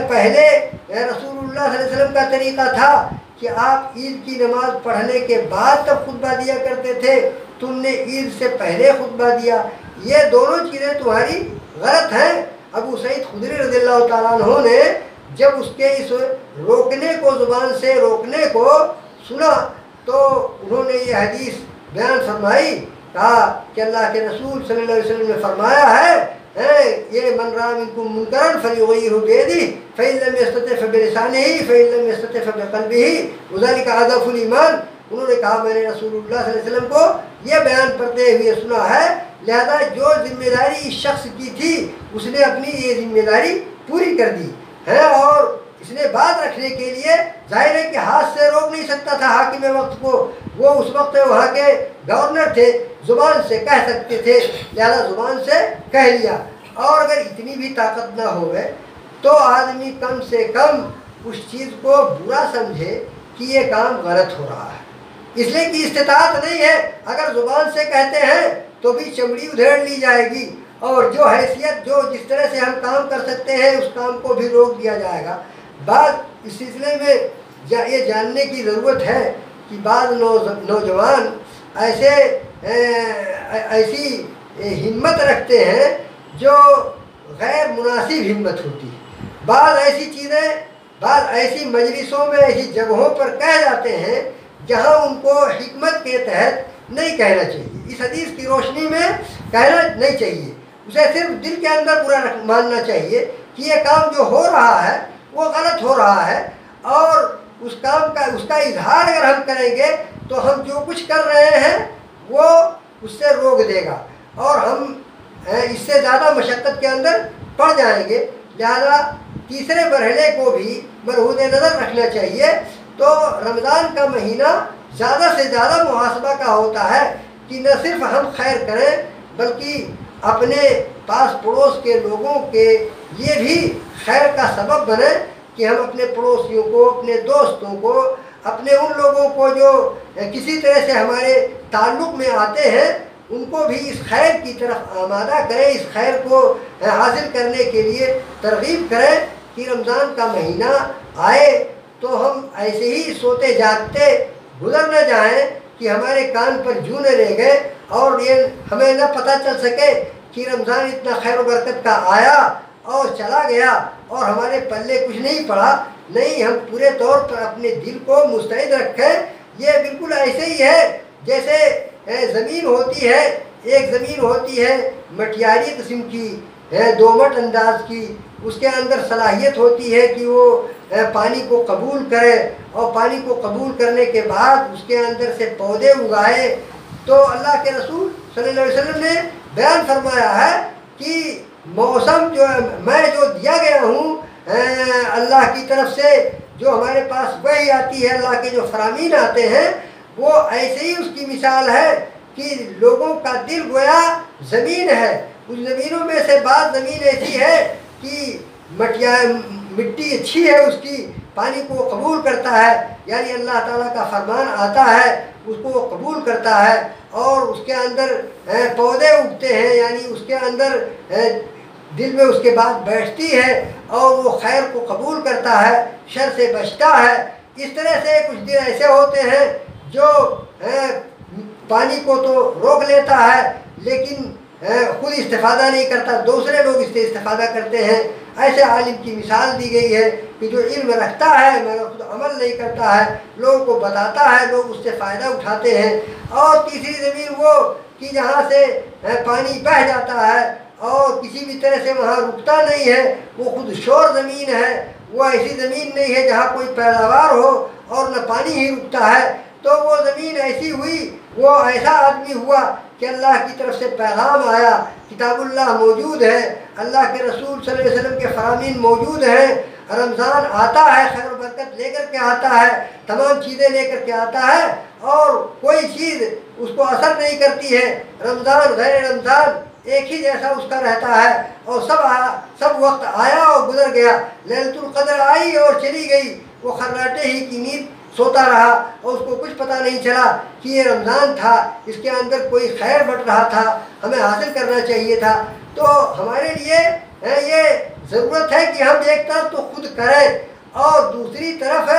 پہلے رسول اللہ صلی اللہ علیہ وسلم کا طریقہ تھا کہ آپ عید کی نماز پڑھنے کے بعد تب خطبہ دیا کرتے تھے، تم نے عید سے پہلے خطبہ دیا، یہ دونوں چیزیں تمہاری غلط ہیں۔ ابو سعید خدری رضی اللہ تعالیٰ عنہ نے جب اس کے اس روکنے کو، زبان سے روکنے کو سنا، تو انہوں نے یہ حدیث بیان فرمائی، کہا کہ اللہ کے رسول صلی اللہ علیہ وسلم نے فرمایا ہے یہ من رأى منكم منكرا فليغيره بيده فإن لم يستطع فبلسانه فإن لم يستطع فبقلبه وذلك أضعف الإيمان۔ انہوں نے کہا میں نے رسول اللہ صلی اللہ علیہ وسلم کو یہ بیان پڑھتے ہوئے سنا ہے، لہذا جو ذمہ داری اس شخص کی تھی اس نے اپنی یہ ذمہ داری پوری کر دی ہے، اور اس نے بات رکھنے کے لیے ظاہر ہے کہ ہاتھ سے روک نہیں سکتا تھا حاکم وقت کو، وہ اس وقت وہاں کے گورنر تھے، زبان سے کہہ سکتے تھے، لہذا زبان سے کہہ لیا۔ اور اگر اتنی بھی طاقت نہ ہوئے تو آدمی کم سے کم اس چیز کو برا سمجھے کہ یہ کام غلط ہو رہا ہے، اس لیے کہ استطاعت نہیں ہے۔ اگر زبان سے کہتے ہیں تو بھی چمڑی ادھیڑ لی جائے گی، اور جو حیثیت جو جس طرح سے ہم کام کر سکتے ہیں اس کام کو بھی روک دیا جائے گا۔ بعض اس سلسلے میں یہ جاننے کی ضرورت ہے کہ بعض نوجوان ایسی ہمت رکھتے ہیں جو غیر مناسب ہمت ہوتی ہے۔ بعض ایسی چیزیں بعض ایسی مجلسوں میں، ایسی جگہوں پر کہہ جاتے ہیں جہاں ان کو حکمت کے تحت نہیں کہنا چاہیے، اس حدیث کی روشنی میں کہنا نہیں چاہیے، اسے صرف دل کے اندر برا ماننا چاہیے کہ یہ کام جو ہو رہا ہے وہ غلط ہو رہا ہے، اور اس کا اظہار اگر ہم کریں گے تو ہم جو کچھ کر رہے ہیں وہ اس سے روک دے گا، اور ہم اس سے زیادہ مشقت کے اندر پڑ جائیں گے۔ لہذا تیسرے مرحلے کو بھی مرہون نظر رکھنا چاہیے۔ تو رمضان کا مہینہ زیادہ سے زیادہ محاسبہ کا ہوتا ہے کہ نہ صرف ہم خیر کریں بلکہ اپنے پاس پڑوس کے لوگوں کے لیے بھی خیر کا سبب بنے، کہ ہم اپنے پڑوسیوں کو، اپنے دوستوں کو، اپنے ان لوگوں کو جو کسی طرح سے ہمارے تعلق میں آتے ہیں ان کو بھی اس خیر کی طرف آمادہ کریں، اس خیر کو حاصل کرنے کے لیے ترغیب کریں کہ رمضان کا مہینہ آئے تو ہم ایسے ہی سوتے جاگتے گزر نہ جائیں کہ ہمارے کان پر جوں نہ رہ گئے، اور یہ ہمیں نہ پتہ چل سکے کہ رمضان اتنا خیر و برکت کا آیا اور چلا گیا اور ہمارے پلے کچھ نہیں پڑا۔ نہیں، ہم پورے طور پر اپنے دل کو مستعد رکھیں۔ یہ بالکل ایسے ہی ہے جیسے زمین ہوتی ہے، ایک زمین ہوتی ہے مٹیاری قسم کی، دومٹ انداز کی، اس کے اندر صلاحیت ہوتی ہے کہ وہ پانی کو قبول کرے، اور پانی کو قبول کرنے کے بعد اس کے اندر سے پودے اگائے۔ تو اللہ کے رسول صلی اللہ علیہ وسلم نے بیان فرمایا ہے کہ موسم میں جو دیا گیا ہوں اللہ کی طرف سے، جو ہمارے پاس وحی آتی ہے، اللہ کے جو فرامین آتے ہیں، وہ ایسے ہی اس کی مثال ہے کہ لوگوں کا دل گویا زمین ہے۔ اس زمینوں میں سے بعض زمین ایسی ہے کہ مٹی اچھی ہے، اس کی پانی کو قبول کرتا ہے، یعنی اللہ تعالیٰ کا فرمان آتا ہے اس کو وہ قبول کرتا ہے، اور اس کے اندر پودے اگتے ہیں، یعنی اس کے اندر دل میں اس کے بعد بیٹھتی ہے اور وہ خیر کو قبول کرتا ہے، شر سے بچتا ہے۔ اس طرح سے کچھ دن ایسے ہوتے ہیں جو پانی کو تو روک لیتا ہے لیکن خود استفادہ نہیں کرتا، دوسرے لوگ اس سے استفادہ کرتے ہیں۔ ایسے عالم کی مثال دی گئی ہے کہ جو علم رکھتا ہے مگر خود عمل نہیں کرتا ہے، لوگوں کو بتاتا ہے، لوگ اس سے فائدہ اٹھاتے ہیں۔ اور تیسری زمین وہ کہ جہاں سے پانی بہہ جاتا ہے اور کسی بھی طرح سے وہاں رکتا نہیں ہے، وہ خود شور زمین ہے، وہ ایسی زمین نہیں ہے جہاں کوئی پیداوار ہو اور نہ پانی ہی رکتا ہے۔ تو وہ زمین ایسی ہوئی، وہ ایسا آدمی ہوا کہ اللہ کی طرف سے پیغام آیا، کتاب اللہ موجود ہے، اللہ کے رسول صلی اللہ علیہ وسلم کے فرامین موجود ہیں، رمضان آتا ہے خیر و برکت لے کر کے آتا ہے، تمام چیزیں لے کر کے آتا ہے، اور کوئی چیز اس کو اثر نہیں کرتی ہے۔ رمضان غیر رمضان ایک ہی جیسا اس کا رہتا ہے، اور سب وقت آیا اور گزر گیا، لیلۃ القدر آئی اور چلی گئی، وہ خراٹے ہی کی نیند سوتا رہا اور اس کو کچھ پتہ نہیں چلا کہ یہ رمضان تھا، اس کے اندر کوئی خیر بٹ رہا تھا، ہمیں حاصل کرنا چاہیے تھا۔ تو ہمارے لیے یہ ضرورت ہے کہ ہم ایک طرف تو خود کریں اور دوسری طرف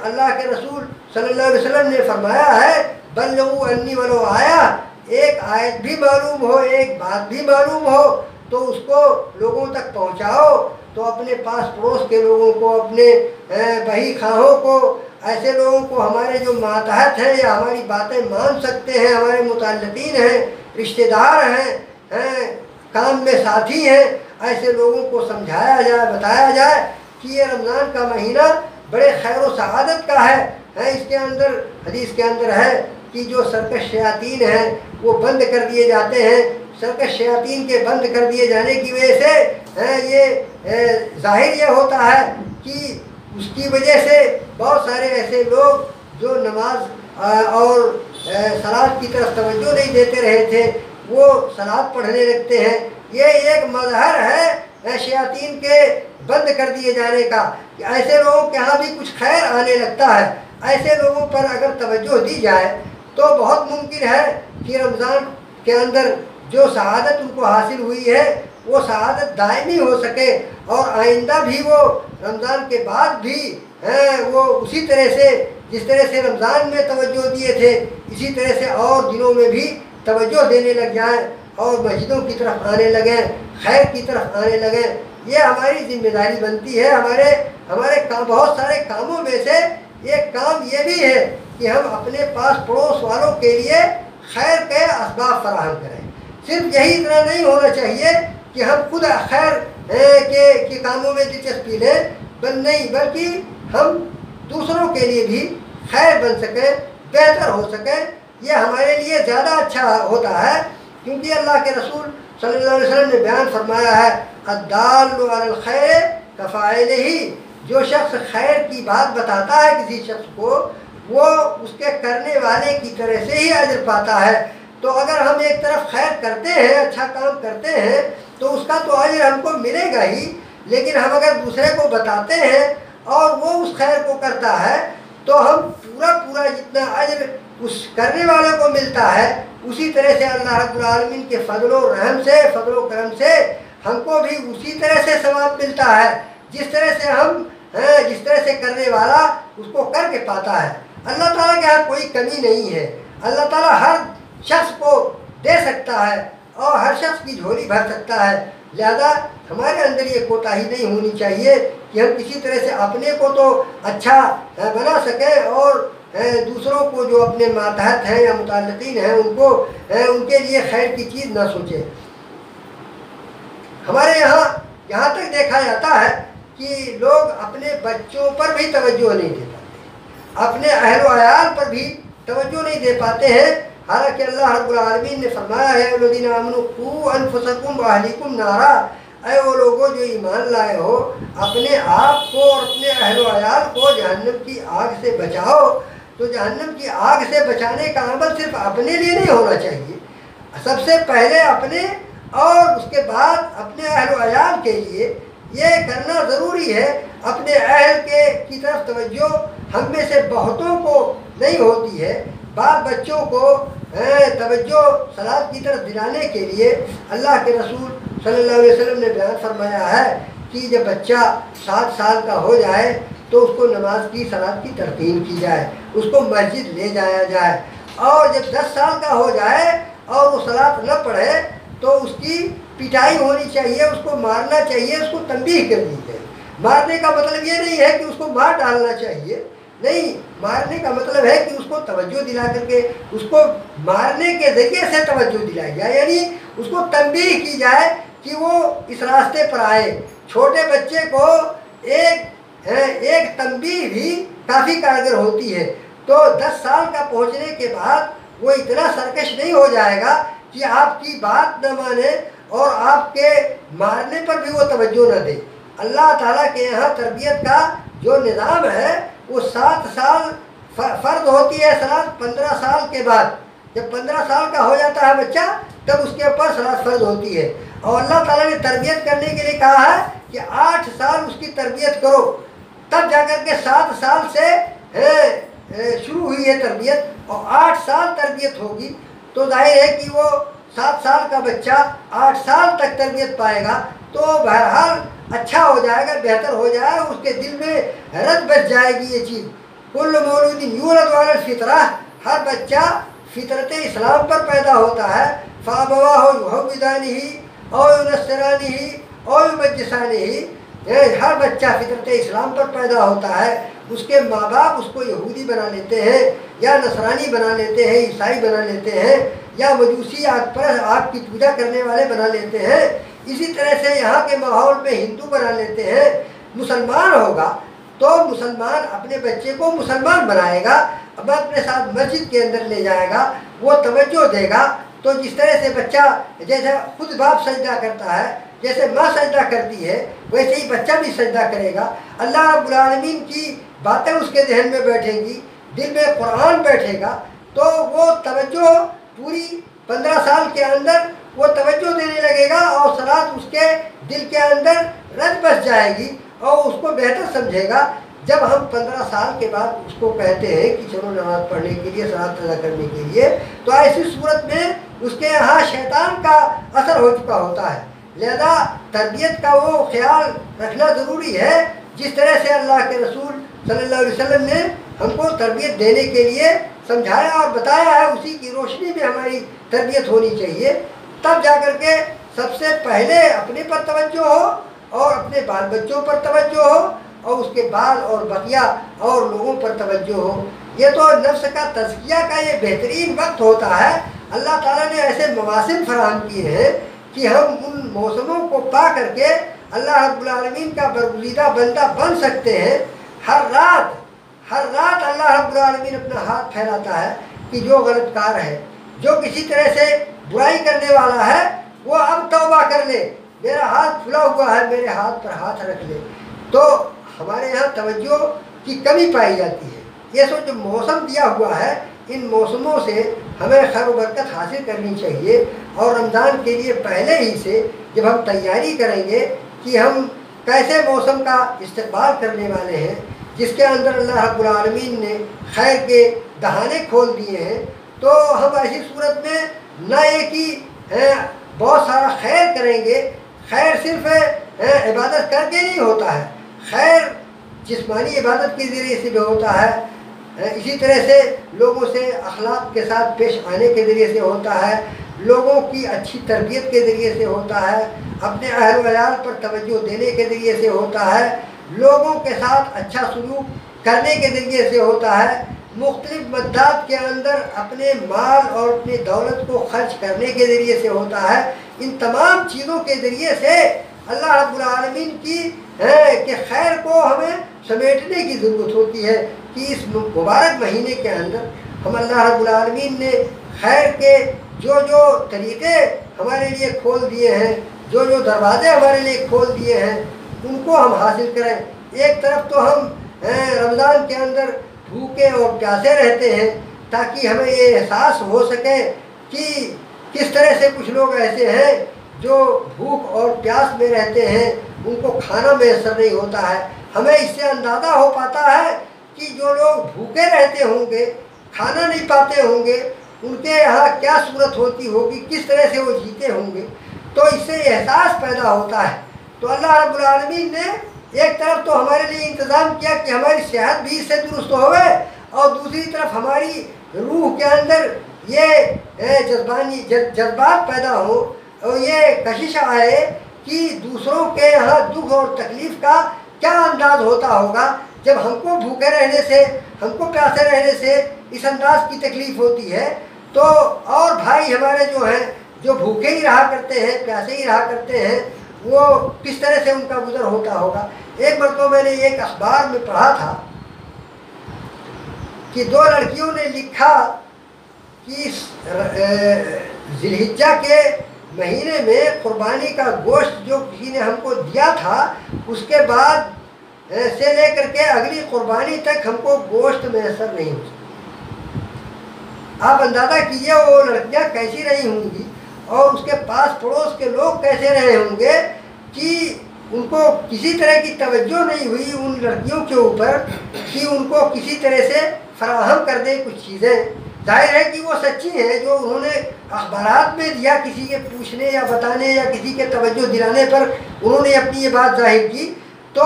اللہ کے رسول صلی اللہ علیہ وسلم نے فرمایا ہے بلغوا انی ولو آیا، ایک آیت بھی معلوم ہو، ایک بات بھی معلوم ہو تو اس کو لوگوں تک پہنچاؤ۔ تو اپنے پاس پڑوس کے لوگوں کو، اپنے بہی خواہوں کو، ایسے لوگوں کو، ہمارے جو ماتحت ہیں یا ہماری باتیں مان سکتے ہیں، ہمارے متعلقین ہیں، رشتہ دار ہیں، کام میں ساتھی ہیں، ایسے لوگوں کو سمجھایا جائے، بتایا جائے کہ یہ رمضان کا مہینہ بڑے خیر و سعادت کا ہے۔ اس کے اندر حدیث کے اندر ہے کہ جو سرکش شیاطین ہیں وہ بند کر دیے جاتے ہیں۔ سرکش شیاطین کے بند کر دیے جانے کی وجہ سے یہ ظاہر یہ ہوتا ہے کہ اس کی وجہ سے بہت سارے ایسے لوگ جو نماز اور صلاۃ کی طرف توجہ نہیں دیتے رہے تھے، وہ صلاۃ پڑھنے لگتے ہیں۔ یہ ایک مظہر ہے شیاطین کے بند کر دیے جانے کا، کہ ایسے لوگوں کے ہاں بھی کچھ خیر آنے لگتا ہے۔ ایسے لوگوں پر اگر توجہ دی جائے تو بہت ممکن ہے کہ رمضان کے اندر جو سعادت ان کو حاصل ہوئی ہے وہ سعادت دائمی ہو سکے، اور آئندہ بھی وہ رمضان کے بعد بھی وہ اسی طرح سے جس طرح سے رمضان میں توجہ دیے تھے اسی طرح سے اور دنوں میں بھی توجہ دینے لگ جائیں اور مسجدوں کی طرف آنے لگیں، خیر کی طرف آنے لگیں۔ یہ ہماری ذمہ داری بنتی ہے۔ ہمارے بہت سارے کاموں میں سے ایک کام یہ بھی ہے کہ ہم اپنے پاس پڑوس والوں کے لیے خیر کے اسباب فراہم کریں۔ صرف یہی اتنا نہیں ہونا چاہیے کہ ہم خود خیر کے کاموں میں دلچسپی لیں، نہیں، بلکہ ہم دوسروں کے لیے بھی خیر بن سکیں، بہتر ہو سکیں۔ یہ ہمارے لیے زیادہ اچھا ہوتا ہے، کیونکہ اللہ کے رسول صلی اللہ علیہ وسلم نے بیان فرمایا ہے الدال علی الخیر کفاعلہ، جو شخص خیر کی بات بتاتا ہے کسی شخص کو، وہ اس کے کرنے والے کی طرح سے ہی اجر پاتا ہے۔ تو اگر ہم ایک طرف خیر کرتے ہیں، اچھا کام کرتے ہیں، تو اس کا تو اجر ہم کو ملے گا ہی، لیکن ہم اگر دوسرے کو بتاتے ہیں اور وہ اس خیر کو کرتا ہے تو ہم پورا جتنا اجر اس کرنے والے کو ملتا ہے، اسی طرح سے اللہ رب العالمین کے فضل و رحم سے، فضل و کرم سے ہم کو بھی اسی طرح سے ثواب ملتا ہے، جس طرح سے کرنے والا اس کو کر کے پاتا ہے۔ اللہ تعالیٰ کے یہاں کوئی کمی نہیں ہے۔ اللہ تعالیٰ ہر شخص کو دے سکتا ہے اور ہر شخص کی جھولی بھر سکتا ہے، لہذا ہمارے اندر یہ کوتاہی نہیں ہونی چاہیے کہ ہم کسی طرح سے اپنے کو تو اچھا بنا سکیں اور دوسروں کو جو اپنے ماتحت ہیں یا متعلقین ہیں ان کے لیے خیر کی چیز نہ سوچیں۔ ہمارے یہاں تک دیکھا جاتا ہے کہ لوگ اپنے بچوں پر بھی توجہ نہیں دے پاتے، اپنے اہل و عیال پر بھی توجہ نہیں دے پاتے ہیں، حالانکہ اللہ رب العالمین نے فرمایا ہے الذین آمنوا قوا انفسکم واہلیکم نارا، اے وہ لوگوں جو ایمان لائے ہو، اپنے آپ کو اور اپنے اہل و عیال کو جہنم کی آگ سے بچاؤ۔ تو جہنم کی آگ سے بچانے کا عمل صرف اپنے لیے نہیں ہونا چاہیے، سب سے پہلے اپنے اور اس کے بعد اپنے اہل و عیال کے لیے یہ کرنا ضروری ہے۔ اپنے اہل کی طرف توجہ ہم میں سے بہتوں کو نہیں ہوتی ہے۔ بال بچوں کو توجہ صلاۃ کی طرف دلانے کے لیے اللہ کے رسول صلی اللہ علیہ وسلم نے بیان فرمایا ہے کہ جب بچہ 7 سال کا ہو جائے تو اس کو نماز کی صلاۃ کی ترتیب کی جائے، اس کو مسجد لے جایا جائے، اور جب 10 سال کا ہو جائے اور وہ صلاۃ نہ پڑھے تو اس کی پٹائی ہونی چاہیے، اس کو مارنا چاہیے، اس کو تنبیہ کرنی چاہیے۔ مارنے کا مطلب یہ نہیں ہے کہ اس کو مار ڈالنا چاہیے، نہیں، مارنے کا مطلب ہے کہ اس کو توجہ دلا کر کے اس کو مارنے کے ذریعے سے توجہ دلائی جائے، یعنی اس کو تنبیہ کی جائے کہ وہ اس راستے پر آئے۔ چھوٹے بچے کو ایک تنبیہ بھی کافی کارگر ہوتی ہے۔ تو 10 سال کا پہنچنے کے بعد وہ اتنا سرکش نہیں ہو جائے گا کہ آپ کی بات نہ مانے اور آپ کے مارنے پر بھی وہ توجہ نہ دے۔ اللہ تعالیٰ کے یہاں تربیت کا جو نظام ہے وہ 7 سال فرض ہوتی ہے، صلاۃ 15 سال کے بعد، جب 15 سال کا ہو جاتا ہے بچہ تب اس کے اوپر صلاۃ فرض ہوتی ہے، اور اللہ تعالیٰ نے تربیت کرنے کے لیے کہا ہے کہ 8 سال اس کی تربیت کرو، تب جا کر کے 7 سال سے شروع ہوئی ہے تربیت، اور 8 سال تربیت ہوگی تو ظاہر ہے کہ وہ 7 سال کا بچہ 8 سال تک تربیت پائے گا تو بہرحال اچھا ہو جائے گا، بہتر ہو جائے گا، اس کے دل میں رت بچ جائے گی یہ چیز۔ کل مولود یولد علی الفطرہ، ہر بچہ فطرت اسلام پر پیدا ہوتا ہے، فابواہ یہودانہ او ینصرانہ او یمجسانہ، ہر بچہ فطرت اسلام پر پیدا ہوتا ہے، اس کے ماں باپ اس کو یہودی بنا لیتے ہیں یا نصرانی بنا لیتے ہیں، عیسائی بنا لیتے ہیں، یا مجوسی آگ پرست آگ کی پوجا کرنے والے بنا لیتے ہیں، اسی طرح سے یہاں کے ماحول میں ہندو بنا لیتے ہیں۔ مسلمان ہوگا تو مسلمان اپنے بچے کو مسلمان بنائے گا، اب اپنے ساتھ مسجد کے اندر لے جائے گا، وہ توجہ دے گا، تو جس طرح سے بچہ جیسے خود باپ سجدہ کرتا ہے، جیسے ماں سجدہ کرتی ہے، ویسے ہی بچہ بھی سجدہ کرے گا۔ اللہ رب العالمین کی باتیں اس کے ذہن میں بیٹھیں گی، دل میں قرآن بیٹھے گا، تو وہ توجہ پوری 15 سال کے اندر وہ توجہ دینے لگے گا، اور صلاۃ اس کے دل کے اندر رت بس جائے گی اور اس کو بہتر سمجھے گا۔ جب ہم 15 سال کے بعد اس کو کہتے ہیں کہ چلو نماز پڑھنے کے لیے، صلاۃ ادا کرنے کے لیے، تو ایسی صورت میں اس کے یہاں شیطان کا اثر ہو چکا ہوتا ہے، لہذا تربیت کا وہ خیال رکھنا ضروری ہے، جس طرح سے اللہ کے رسول صلی اللہ علیہ وسلم نے ہم کو تربیت دینے کے لیے سمجھایا اور بتایا ہے، اسی کی روشنی میں ہماری تربیت ہونی چاہیے، تب جا کر کے سب سے پہلے اپنے پر توجہ ہو اور اپنے بال بچوں پر توجہ ہو، اور اس کے بعد اور بقیہ اور لوگوں پر توجہ ہو۔ یہ تو نفس کا تزکیہ کا یہ بہترین وقت ہوتا ہے، اللہ تعالیٰ نے ایسے مواسم فراہم کیے ہیں کہ ہم ان موسموں کو پا کر کے اللہ رب العالمین کا برگزیدہ بندہ بن سکتے ہیں۔ ہر رات اللہ رب العالمین اپنا ہاتھ پھیلاتا ہے کہ جو غلط کار ہے، جو کسی طرح سے برائی کرنے والا ہے، وہ اب توبہ کر لے، میرا ہاتھ کھلا ہوا ہے، میرے ہاتھ پر ہاتھ رکھ لے۔ تو ہمارے یہاں توجہ کی کمی پائی جاتی ہے۔ یہ سو جو موسم دیا ہوا ہے، ان موسموں سے ہمیں خیر و برکت حاصل کرنی چاہیے، اور رمضان کے لیے پہلے ہی سے جب ہم تیاری کریں گے کہ ہم کیسے موسم کا استقبال کرنے والے ہیں، جس کے اندر اللہ رب العالمین نے خیر کے دہانے کھول دیے ہیں، تو ہم ایسی صورت میں نہ ایک ہی بہت سارا خیر کریں گے۔ خیر صرف عبادت کر کے نہیں ہوتا ہے، خیر جسمانی عبادت کے ذریعے سے بھی ہوتا ہے، اسی طرح سے لوگوں سے اخلاق کے ساتھ پیش آنے کے ذریعے سے ہوتا ہے، لوگوں کی اچھی تربیت کے ذریعے سے ہوتا ہے، اپنے اہل و عیال پر توجہ دینے کے ذریعے سے ہوتا ہے، لوگوں کے ساتھ اچھا سلوک کرنے کے ذریعے سے ہوتا ہے، مختلف مدات کے اندر اپنے مال اور اپنی دولت کو خرچ کرنے کے ذریعے سے ہوتا ہے۔ ان تمام چیزوں کے ذریعے سے اللہ رب العالمین کی کہ خیر کو ہمیں سمیٹنے کی ضرورت ہوتی ہے کہ اس مبارک مہینے کے اندر ہم اللہ رب العالمین نے خیر کے جو جو طریقے ہمارے لیے کھول دیے ہیں، جو جو دروازے ہمارے لیے کھول دیے ہیں، ان کو ہم حاصل کریں۔ ایک طرف تو ہم رمضان کے اندر بھوکے اور پیاسے رہتے ہیں تاکہ ہمیں یہ احساس ہو سکے کہ کس طرح سے کچھ لوگ ایسے ہیں جو بھوک اور پیاس میں رہتے ہیں، ان کو کھانا میسر نہیں ہوتا ہے۔ ہمیں اس سے اندازہ ہو پاتا ہے کہ جو لوگ بھوکے رہتے ہوں گے، کھانا نہیں پاتے ہوں گے، ان کے یہاں کیا صورت ہوتی ہوگی، کس طرح سے وہ جیتے ہوں گے، تو اس سے احساس پیدا ہوتا ہے۔ تو اللہ رب العالمین نے ایک طرف تو ہمارے لیے انتظام کیا کہ ہماری صحت بھی اس سے درست ہوئے، اور دوسری طرف ہماری روح کے اندر یہ جذبات پیدا ہوں اور یہ کشش آئے کہ دوسروں کے یہاں دکھ اور تکلیف کا کیا انداز ہوتا ہوگا جب ہم کو بھوکے رہنے سے، ہم کو پیاسے رہنے سے اس انداز کی تکلیف ہوتی ہے، تو اور بھائی ہمارے جو ہیں جو بھوکے ہی رہا کرتے ہیں، پیاسے ہی رہا کرتے ہیں، وہ کس طرح سے ان کا گزر ہوتا ہوگا۔ ایک مرتبہ میں نے ایک اخبار میں پڑھا تھا کہ 2 لڑکیوں نے لکھا کہ ذی الحجہ کے مہینے میں قربانی کا گوشت جو کسی نے ہم کو دیا تھا، اس کے بعد سے لے کر کے اگلی قربانی تک ہم کو گوشت میسر نہیں ہو سکتا۔ آپ اندازہ کیجئے وہ لڑکیاں کیسی رہی ہوں گی اور اس کے پاس پڑوس کے لوگ کیسے رہے ہوں گے کہ ان کو کسی طرح کی توجہ نہیں ہوئی ان لڑکیوں کے اوپر کہ ان کو کسی طرح سے فراہم کر دیں کچھ چیزیں۔ ظاہر ہے کہ وہ سچی ہیں جو انہوں نے اخبارات میں دیا، کسی کے پوچھنے یا بتانے یا کسی کے توجہ دلانے پر انہوں نے اپنی یہ بات ظاہر کی، تو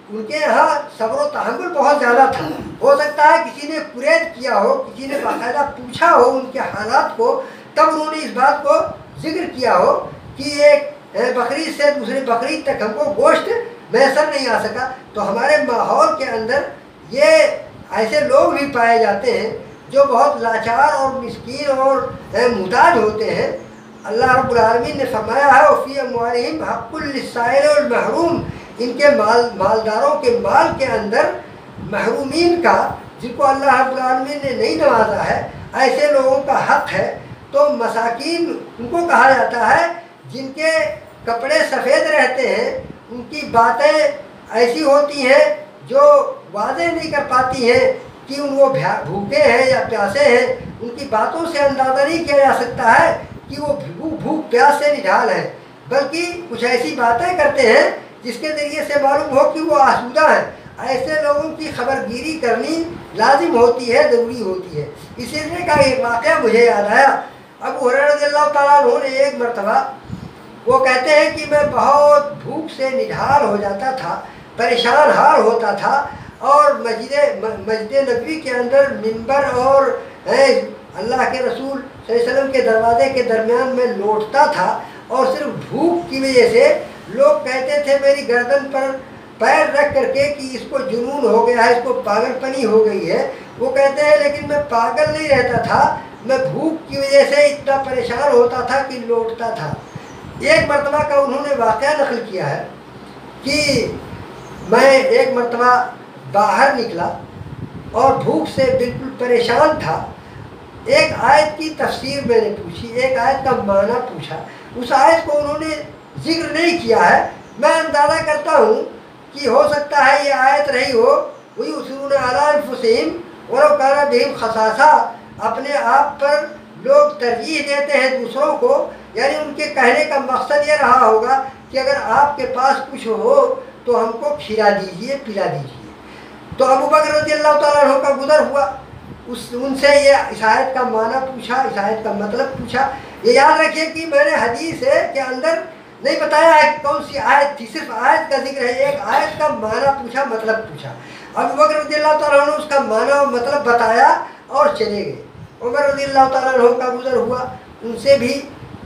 ان کے یہاں صبر و تحمل بہت زیادہ تھا۔ ہو سکتا ہے کسی نے قرید کیا ہو، کسی نے باقاعدہ پوچھا ہو ان کے حالات کو، تب انہوں نے اس بات کو ذکر کیا ہو کہ ایک بقرعید سے دوسرے بقرعید تک ہم کو گوشت میسر نہیں آ سکا۔ تو ہمارے ماحول کے اندر یہ ایسے لوگ بھی پائے جاتے ہیں جو بہت لاچار اور مسکین اور محتاج ہوتے ہیں۔ اللہ رب العالمین نے فرمایا ہے وَفِي أَمْوَالِهِمْ حَقٌّ لِلسَّائِلِ وَالْمَحْرُومِ، ان کے مالداروں کے مال کے اندر محرومین کا، جن کو اللہ رب العالمین نے نہیں نوازا ہے، ایسے لوگوں کا حق ہے۔ تو مساکین ان کو کہا جاتا ہے جن کے کپڑے سفید رہتے ہیں، ان کی باتیں ایسی ہوتی ہیں جو واضح نہیں کر پاتی ہیں کہ وہ بھوکے ہیں یا پیاسے ہیں۔ ان کی باتوں سے اندازہ نہیں کیا جا سکتا ہے کہ وہ بھوک پیاس سے نڈھال ہیں، بلکہ کچھ ایسی باتیں کرتے ہیں جس کے ذریعے سے معلوم ہو کہ وہ آسودہ ہیں۔ ایسے لوگوں کی خبر گیری کرنی لازم ہوتی ہے، ضروری ہوتی ہے۔ اس سلسلے کا ایک واقعہ مجھے یاد آیا۔ ابو ہریرہ رضی اللہ تعالیٰ عنہ نے ایک مرتبہ، وہ کہتے ہیں کہ میں بہت بھوک سے نڈھال ہو جاتا تھا، پریشان حال ہوتا تھا، اور مسجد نبوی کے اندر منبر اور اللہ کے رسول صلی اللہ علیہ وسلم کے دروازے کے درمیان میں لوٹتا تھا، اور صرف بھوک کی وجہ سے لوگ کہتے تھے میری گردن پر پیر رکھ کر کے کہ اس کو جنون ہو گیا ہے، اس کو پاگل پنی ہو گئی ہے۔ وہ کہتے ہیں لیکن میں پاگل نہیں رہتا تھا، میں بھوک کی وجہ سے اتنا پریشان ہوتا تھا کہ لوٹتا تھا۔ ایک مرتبہ کا انہوں نے واقعہ نقل کیا ہے کہ میں ایک مرتبہ باہر نکلا اور بھوک سے بالکل پریشان تھا۔ ایک آیت کی تفسیر میں نے پوچھی، ایک آیت کا معنی پوچھا۔ اس آیت کو انہوں نے ذکر نہیں کیا ہے۔ میں اندازہ کرتا ہوں کہ ہو سکتا ہے یہ آیت رہی ہو وَيُؤْثِرُونَ عَلَىٰ أَنفُسِهِمْ وَلَوْ كَانَ بِهِمْ خَصَاصَةٌ، اپنے آپ پر لوگ ترجیح دیتے ہیں دوسروں کو، یعنی ان کے کہنے کا مقصد یہ رہا ہوگا کہ اگر آپ کے پاس کچھ ہو تو ہم کو کھلا دیجئے، پلا دیجئے۔ تو ابو بکر رضی اللہ تعالیٰ عنہ کا گزر ہوا، ان سے یہ اس آیت کا معنی پوچھا، اس آیت کا مطلب پوچھا۔ یہ یاد رکھیے کہ میں نے حدیث کے اندر نہیں بتایا ہے کون سی آیت تھی، صرف آیت کا ذکر ہے۔ ایک آیت کا معنی پوچھا، مطلب پوچھا۔ ابو بکر رضی اللہ تعالیٰ عنہ اس کا معنی اور مطلب بتایا اور چلے گئے۔ عمر رضی اللہ تعالیٰ عنہ کا گزر ہوا، ان سے بھی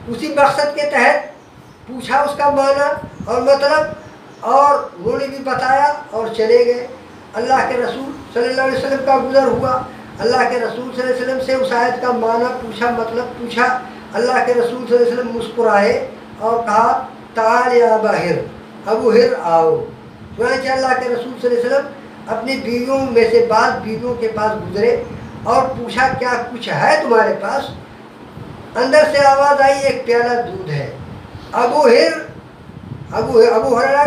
اسی مقصد کے تحت پوچھا اس کا معنی اور مطلب، اور انہوں نے بھی بتایا اور چلے گئے۔ اللہ کے رسول صلی اللہ علیہ وسلم کا گزر ہوا، اللہ کے رسول صلی اللہ علیہ وسلم سے اس آیت کا معنی پوچھا، مطلب پوچھا۔ اللہ کے رسول صلی اللہ علیہ وسلم مسکرائے اور کہا تعال یا ابا ہر، ابو ہر آؤ۔ چنانچہ اللہ کے رسول صلی اللہ علیہ وسلم اپنی بیویوں میں سے بعض بیویوں کے پاس گزرے اور پوچھا کیا کچھ ہے تمہارے پاس؟ اندر سے آواز آئی ایک پیالہ دودھ ہے۔ ابو ہریرہ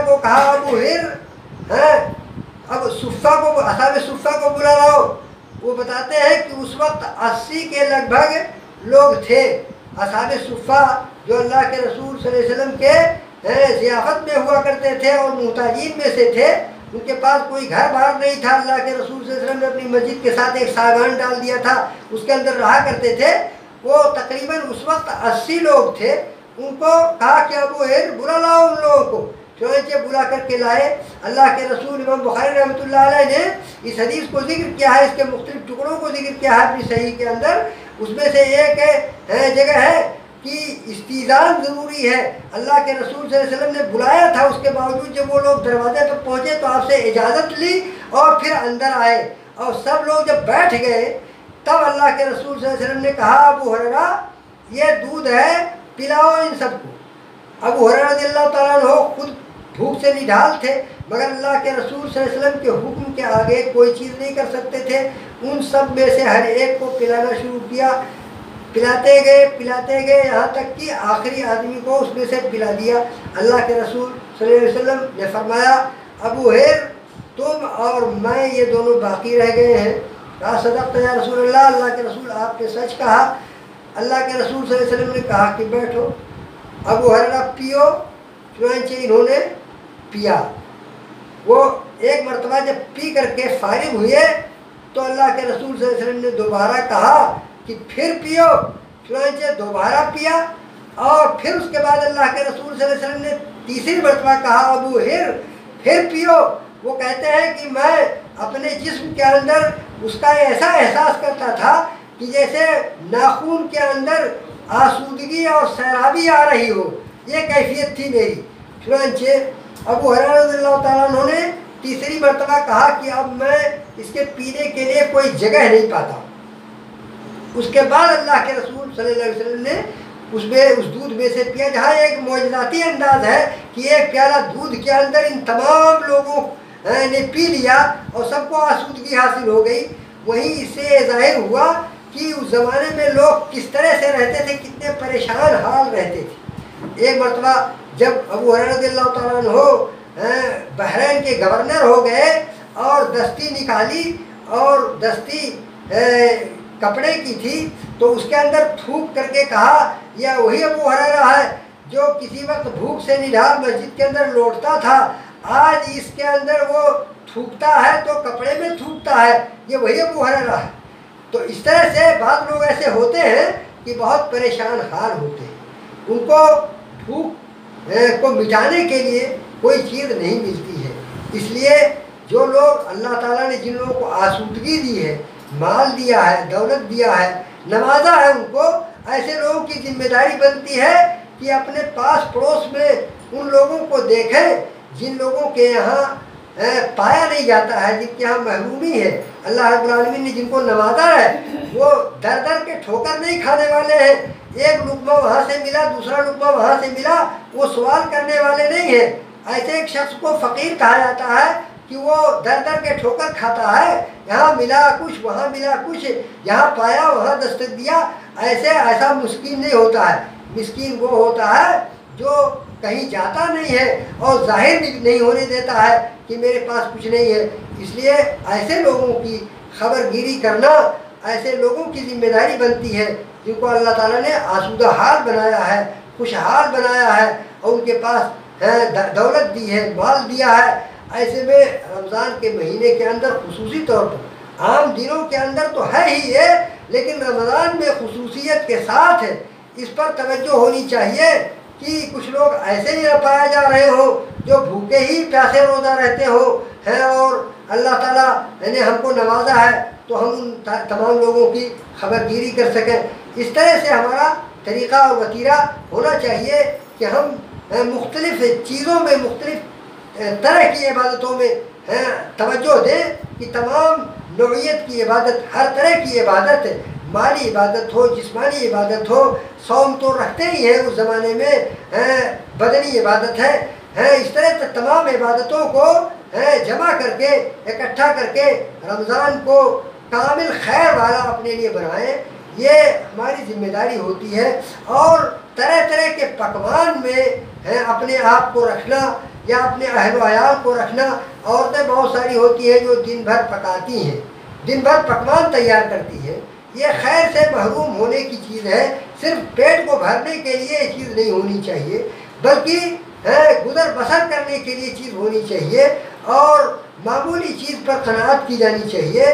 کو کہا ابو ہر، اب اصحاب صفہ کو بلا لاؤ۔ وہ بتاتے ہیں کہ اس وقت 80 کے لگ بھگ لوگ تھے اصحاب صفہ، جو اللہ کے رسول صلی اللہ علیہ وسلم کے ضیافت میں ہوا کرتے تھے اور محتاجین میں سے تھے۔ ان کے پاس کوئی گھر بار نہیں تھا۔ اللہ کے رسول صلی اللہ علیہ وسلم نے اپنی مسجد کے ساتھ ایک ساغان ڈال دیا تھا، اس کے اندر رہا کرتے تھے۔ وہ تقریباً اس وقت 80 لوگ تھے۔ ان کو کہا کہ ابو ہر بلا لاؤ ان لوگوں کو۔ چنانچہ بلا کر کے لائے۔ اللہ کے رسول امام بخاری رحمۃ اللہ علیہ نے اس حدیث کو ذکر کیا ہے، اس کے مختلف ٹکڑوں کو ذکر کیا ہے اپنی صحیح کے اندر۔ اس میں سے ایک جگہ ہے کہ استئذان ضروری ہے۔ اللہ کے رسول صلی اللہ علیہ وسلم نے بلایا تھا، اس کے باوجود جب وہ لوگ دروازے پر پہنچے تو آپ سے اجازت لی اور پھر اندر آئے، اور سب لوگ جب بیٹھ گئے تب اللہ کے رسول صلی اللہ علیہ وسلم نے کہا ابو ہریرہ یہ دودھ ہے، پلاؤ ان سب کو۔ ابو ہریرہ رضی اللہ تعالیٰ عنہ خود بھوک سے نڈھال تھے، مگر اللہ کے رسول صلی اللہ علیہ وسلم کے حکم کے آگے کوئی چیز نہیں کر سکتے تھے۔ ان سب میں سے ہر ایک کو پلانا شروع کیا، پلاتے گئے یہاں تک کہ آخری آدمی کو اس میں سے پلا دیا۔ اللہ کے رسول صلی اللہ علیہ وسلم نے فرمایا ابو ہر تم اور میں یہ دونوں باقی رہ گئے ہیں، کہا صدقت یا رسول اللہ، اللہ کے رسول آپ نے سچ کہا۔ اللہ کے رسول صلی اللہ علیہ وسلم نے کہا کہ بیٹھو، ابو ہریرہ پیو، چنانچہ انہوں نے پیا۔ وہ ایک مرتبہ جب پی کر کے فارغ ہوئے تو اللہ کے رسول صلی اللہ علیہ وسلم نے دوبارہ کہا کہ پھر پیو، چنانچہ دوبارہ پیا۔ اور پھر اس کے بعد اللہ کے رسول صلی اللہ علیہ وسلم نے تیسری مرتبہ کہا ابو ہر پھر پیو۔ وہ کہتے ہیں کہ میں اپنے جسم کے اندر اس کا ایسا احساس کرتا تھا کہ جیسے ناخون کے اندر آسودگی اور سیرابی آ رہی ہو، یہ کیفیت تھی میری۔ چنانچہ ابو ہریرہ رضی اللہ تعالیٰ عنہ نے تیسری مرتبہ کہا کہ اب میں اس کے پینے کے لیے کوئی جگہ نہیں پاتا۔ اس کے بعد اللہ کے رسول صلی اللہ علیہ وسلم نے اس دودھ میں سے پیا، جہاں ایک معجزاتی انداز ہے کہ ایک پیالہ دودھ کے اندر ان تمام لوگوں نے پی لیا اور سب کو آسودگی حاصل ہو گئی۔ وہیں اس سے ظاہر ہوا کہ اس زمانے میں لوگ کس طرح سے رہتے تھے، کتنے پریشان حال رہتے تھے۔ ایک مرتبہ جب ابو ہریرہ رضی اللہ تعالیٰ عنہ بحرین کے گورنر ہو گئے اور دستی نکالی اور دستی کپڑے کی تھی تو اس کے اندر تھوک کر کے کہا یہ وہی ابو ہریرہ ہے جو کسی وقت بھوک سے نڈھال مسجد کے اندر لوٹتا تھا، آج اس کے اندر وہ تھوکتا ہے تو کپڑے میں تھوکتا ہے، یہ وہی ابو ہریرہ ہے۔ تو اس طرح سے بعض لوگ ایسے ہوتے ہیں کہ بہت پریشان حال ہوتے ہیں، ان کو بھوک کو مٹانے کے لیے کوئی چیز نہیں ملتی ہے۔ اس لیے جو لوگ اللہ تعالیٰ نے جن لوگوں کو آسودگی دی ہے، مال دیا ہے، دولت دیا ہے، نوازا ہے ان کو، ایسے لوگوں کی ذمہ داری بنتی ہے کہ اپنے پاس پڑوس میں ان لوگوں کو دیکھیں جن لوگوں کے یہاں پایا نہیں جاتا ہے، جن کے یہاں محرومی ہے۔ اللہ رب العالمین نے جن کو نوازا ہے وہ در در کے ٹھوکر نہیں کھانے والے ہیں، ایک لقمہ وہاں سے ملا دوسرا لقمہ وہاں سے ملا وہ سوال کرنے والے نہیں ہیں۔ ایسے ایک شخص کو فقیر کہا جاتا ہے کہ وہ در در کے ٹھوکر کھاتا ہے، یہاں ملا کچھ وہاں ملا کچھ، یہاں پایا وہاں دستک دیا۔ ایسا مسکین نہیں ہوتا ہے، مسکین وہ ہوتا ہے جو کہیں جاتا نہیں ہے اور ظاہر نہیں ہونے دیتا ہے کہ میرے پاس کچھ نہیں ہے۔ اس لیے ایسے لوگوں کی خبر گیری کرنا ایسے لوگوں کی ذمہ داری بنتی ہے جن کو اللہ تعالیٰ نے آسودہ حال بنایا ہے، خوشحال بنایا ہے اور ان کے پاس دولت دی ہے، مال دیا ہے۔ ایسے میں رمضان کے مہینے کے اندر خصوصی طور پر، عام دنوں کے اندر تو ہے ہی ہے لیکن رمضان میں خصوصیت کے ساتھ ہے، اس پر توجہ ہونی چاہیے کہ کچھ لوگ ایسے ہی نہ پائے جا رہے ہوں جو بھوکے ہی پیاسے روزہ رہتے ہوں اور اللہ تعالیٰ نے ہم کو نوازا ہے تو ہم ان تمام لوگوں کی خبر گیری کر سکیں۔ اس طرح سے ہمارا طریقہ اور وتیرہ ہونا چاہیے کہ ہم مختلف چیزوں میں، مختلف طرح کی عبادتوں میں توجہ دیں کہ تمام نوعیت کی عبادت، ہر طرح کی عبادت، مالی عبادت ہو، جسمانی عبادت ہو، صوم تو رکھتے ہی ہیں اس زمانے میں، بدنی عبادت ہے، اس طرح تمام عبادتوں کو جمع کر کے اکٹھا کر کے رمضان کو کامل خیر والا اپنے لیے بنائیں، یہ ہماری ذمہ داری ہوتی ہے۔ اور طرح طرح کے پکوان میں اپنے آپ کو رکھنا یا اپنے اہل و عیال کو رکھنا، عورتیں بہت ساری ہوتی ہیں جو دن بھر پکاتی ہیں، دن بھر پکوان تیار کرتی ہیں، یہ خیر سے محروم ہونے کی چیز ہے۔ صرف پیٹ کو بھرنے کے لیے یہ چیز نہیں ہونی چاہیے بلکہ گزر بسر کرنے کے لیے چیز ہونی چاہیے اور معمولی چیز پر قناعت کی جانی چاہیے۔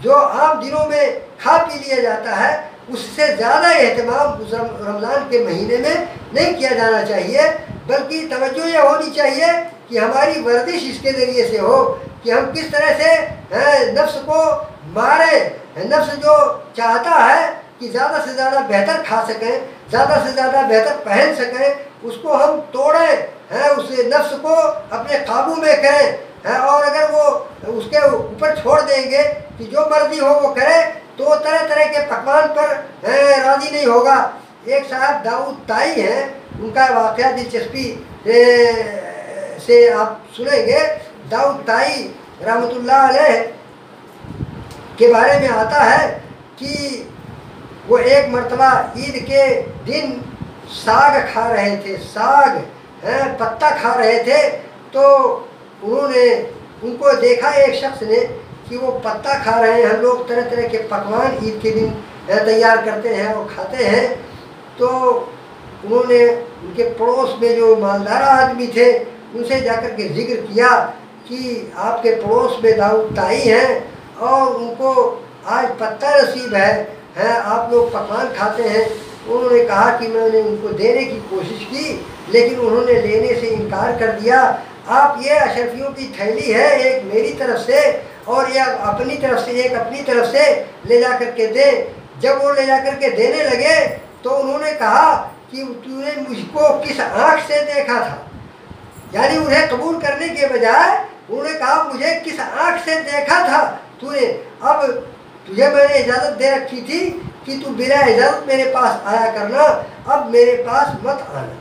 جو عام دنوں میں کھا پی لیا جاتا ہے اس سے زیادہ اہتمام رمضان کے مہینے میں نہیں کیا جانا چاہیے، بلکہ توجہ یہ ہونی چاہیے کہ ہماری ورزش اس کے ذریعے سے ہو کہ ہم کس طرح سے نفس کو مارے۔ نفس جو چاہتا ہے کہ زیادہ سے زیادہ بہتر کھا سکیں، زیادہ سے زیادہ بہتر پہن سکیں، اس کو ہم توڑیں، اس نفس کو اپنے قابو میں کریں، اور اگر وہ اس کے اوپر چھوڑ دیں گے کہ جو مرضی ہو وہ کرے تو وہ طرح طرح کے پکوان پر راضی نہیں ہوگا۔ ایک صاحب داؤد تائی ہیں، ان کا واقعہ دلچسپی سے آپ سنیں گے۔ داؤد تائی رحمۃ اللہ علیہ کے بارے میں آتا ہے کہ وہ ایک مرتبہ عید کے دن ساگ کھا رہے تھے، ساگ پتا کھا رہے تھے، تو انہوں نے ان کو دیکھا ایک شخص نے کہ کہ وہ پتا کھا رہے ہیں. ہم لوگ طرح طرح کے پکوان عید کے دن تیار کرتے ہیں اور کھاتے ہیں. تو انہوں نے ان کے پڑوس میں جو مالدار آدمی تھے ان سے جا کر کے ذکر کیا کہ آپ کے پڑوس میں داؤد تائی ہیں اور ان کو آج پتہ نصیب ہے آپ لوگ پکوان کھاتے ہیں. انہوں نے کہا کہ میں نے ان کو دینے کی کوشش کی لیکن انہوں نے لینے سے انکار کر دیا. آپ یہ اشرفیوں کی تھیلی ہے، ایک میری طرف سے اور ایک اپنی طرف سے، ایک اپنی طرف سے لے جا کر کے دیں. جب وہ لے جا کر کے دینے لگے تو انہوں نے کہا کہ تو نے مجھ کو کس آنکھ سے دیکھا تھا. یعنی انہیں قبول کرنے کے بجائے انہوں نے کہا مجھے کس آنکھ سے دیکھا تھا تو نے. اب تجھے میں نے اجازت دے رکھی تھی کہ تو بلا اجازت میرے پاس آیا کرنا، اب میرے پاس مت آنا.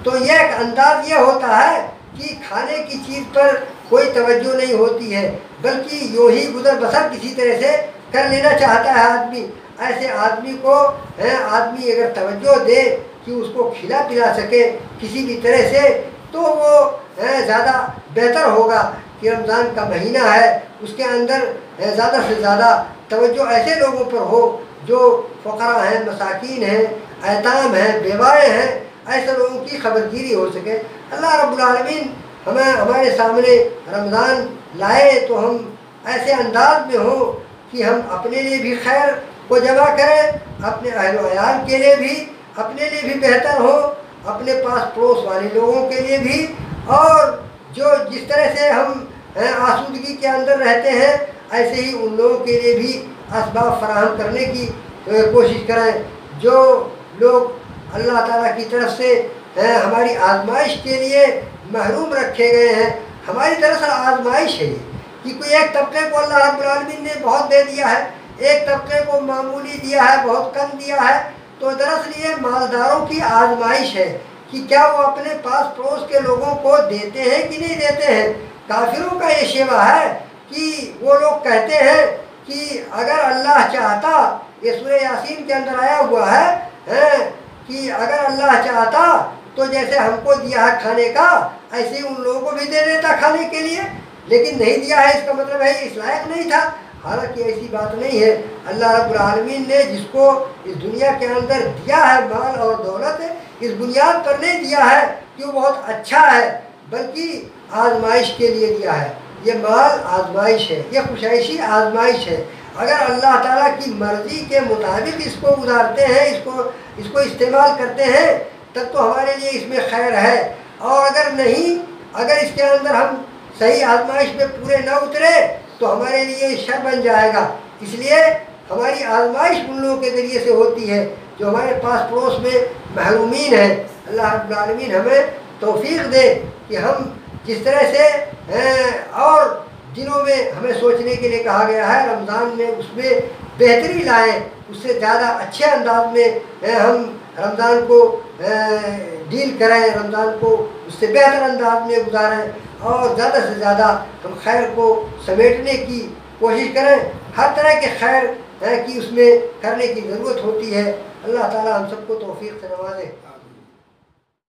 تو یہ ایک انداز یہ ہوتا ہے کہ کھانے کی چیز پر کوئی توجہ نہیں ہوتی ہے بلکہ یوں ہی گزر بسر کسی طرح سے کر لینا چاہتا ہے آدمی. ایسے آدمی کو آدمی اگر توجہ دے کہ اس کو کھلا پلا سکے کسی بھی طرح سے تو وہ زیادہ بہتر ہوگا. کہ رمضان کا مہینہ ہے اس کے اندر زیادہ سے زیادہ توجہ ایسے لوگوں پر ہو جو فقراء ہیں، مساکین ہیں، ایتام ہیں، بیوائیں ہیں، ایسے لوگوں کی خبرگیری ہو سکے. اللہ رب العالمین ہمارے سامنے رمضان لائے تو ہم ایسے انداز میں ہوں کہ ہم اپنے لیے بھی خیر کو جمع کریں، اپنے اہل و عیال کے لیے بھی، اپنے لیے بھی بہتر ہو، اپنے پاس پڑوس والے لوگوں کے لیے بھی، اور جو جس طرح سے ہم آسودگی کے اندر رہتے ہیں ایسے ہی ان لوگوں کے لیے بھی اسباب فراہم کرنے کی کوشش کریں. جو لوگ اللہ تعالیٰ کی طرف سے ہماری آزمائش کے لیے محروم رکھے گئے ہیں، ہماری دراصل آزمائش ہے یہ کہ کوئی ایک طبقے کو اللہ رب العالمین نے بہت دے دیا ہے، ایک طبقے کو معمولی دیا ہے، بہت کم دیا ہے. تو دراصل یہ مالداروں کی آزمائش ہے کہ کیا وہ اپنے پاس پڑوس کے لوگوں کو دیتے ہیں کہ نہیں دیتے ہیں. کافروں کا یہ شیوہ ہے کہ وہ لوگ کہتے ہیں کہ اگر اللہ چاہتا، یہ سورہ یاسین کے اندر آیا ہوا ہے کہ اگر اللہ چاہتا تو جیسے ہم کو دیا ہے کھانے کا ایسے ہی ان لوگوں کو بھی دے دیتا کھانے کے لیے، لیکن نہیں دیا ہے اس کا مطلب ہے اس لائق نہیں تھا. حالانکہ ایسی بات نہیں ہے. اللہ رب العالمین نے جس کو اس دنیا کے اندر دیا ہے مال اور دولت اس بنیاد پر نہیں دیا ہے کہ وہ بہت اچھا ہے بلکہ آزمائش کے لیے دیا ہے. یہ مال آزمائش ہے، یہ خوشائشی آزمائش ہے. اگر اللہ تعالیٰ کی مرضی کے مطابق اس کو گزارتے ہیں، اس کو استعمال کرتے ہیں تب تو ہمارے لیے اس میں خیر ہے. اور اگر نہیں، اگر اس کے اندر ہم صحیح آزمائش میں پورے نہ اترے تو ہمارے لیے شر بن جائے گا. اس لیے ہماری آزمائش ان لوگوں کے ذریعے سے ہوتی ہے جو ہمارے پاس پڑوس میں محرومین ہیں. اللہ رب العالمین ہمیں توفیق دے کہ ہم جس طرح سے اور دنوں میں ہمیں سوچنے کے لیے کہا گیا ہے رمضان میں اس میں بہتری لائیں، اس سے زیادہ اچھے انداز میں ہم رمضان کو ڈیل کریں، رمضان کو اس سے بہتر انداز میں گزاریں اور زیادہ سے زیادہ ہم خیر کو سمیٹنے کی کوشش کریں. ہر طرح کے خیر کی اس میں کرنے کی ضرورت ہوتی ہے. اللہ تعالیٰ ہم سب کو توفیق سے نوازے.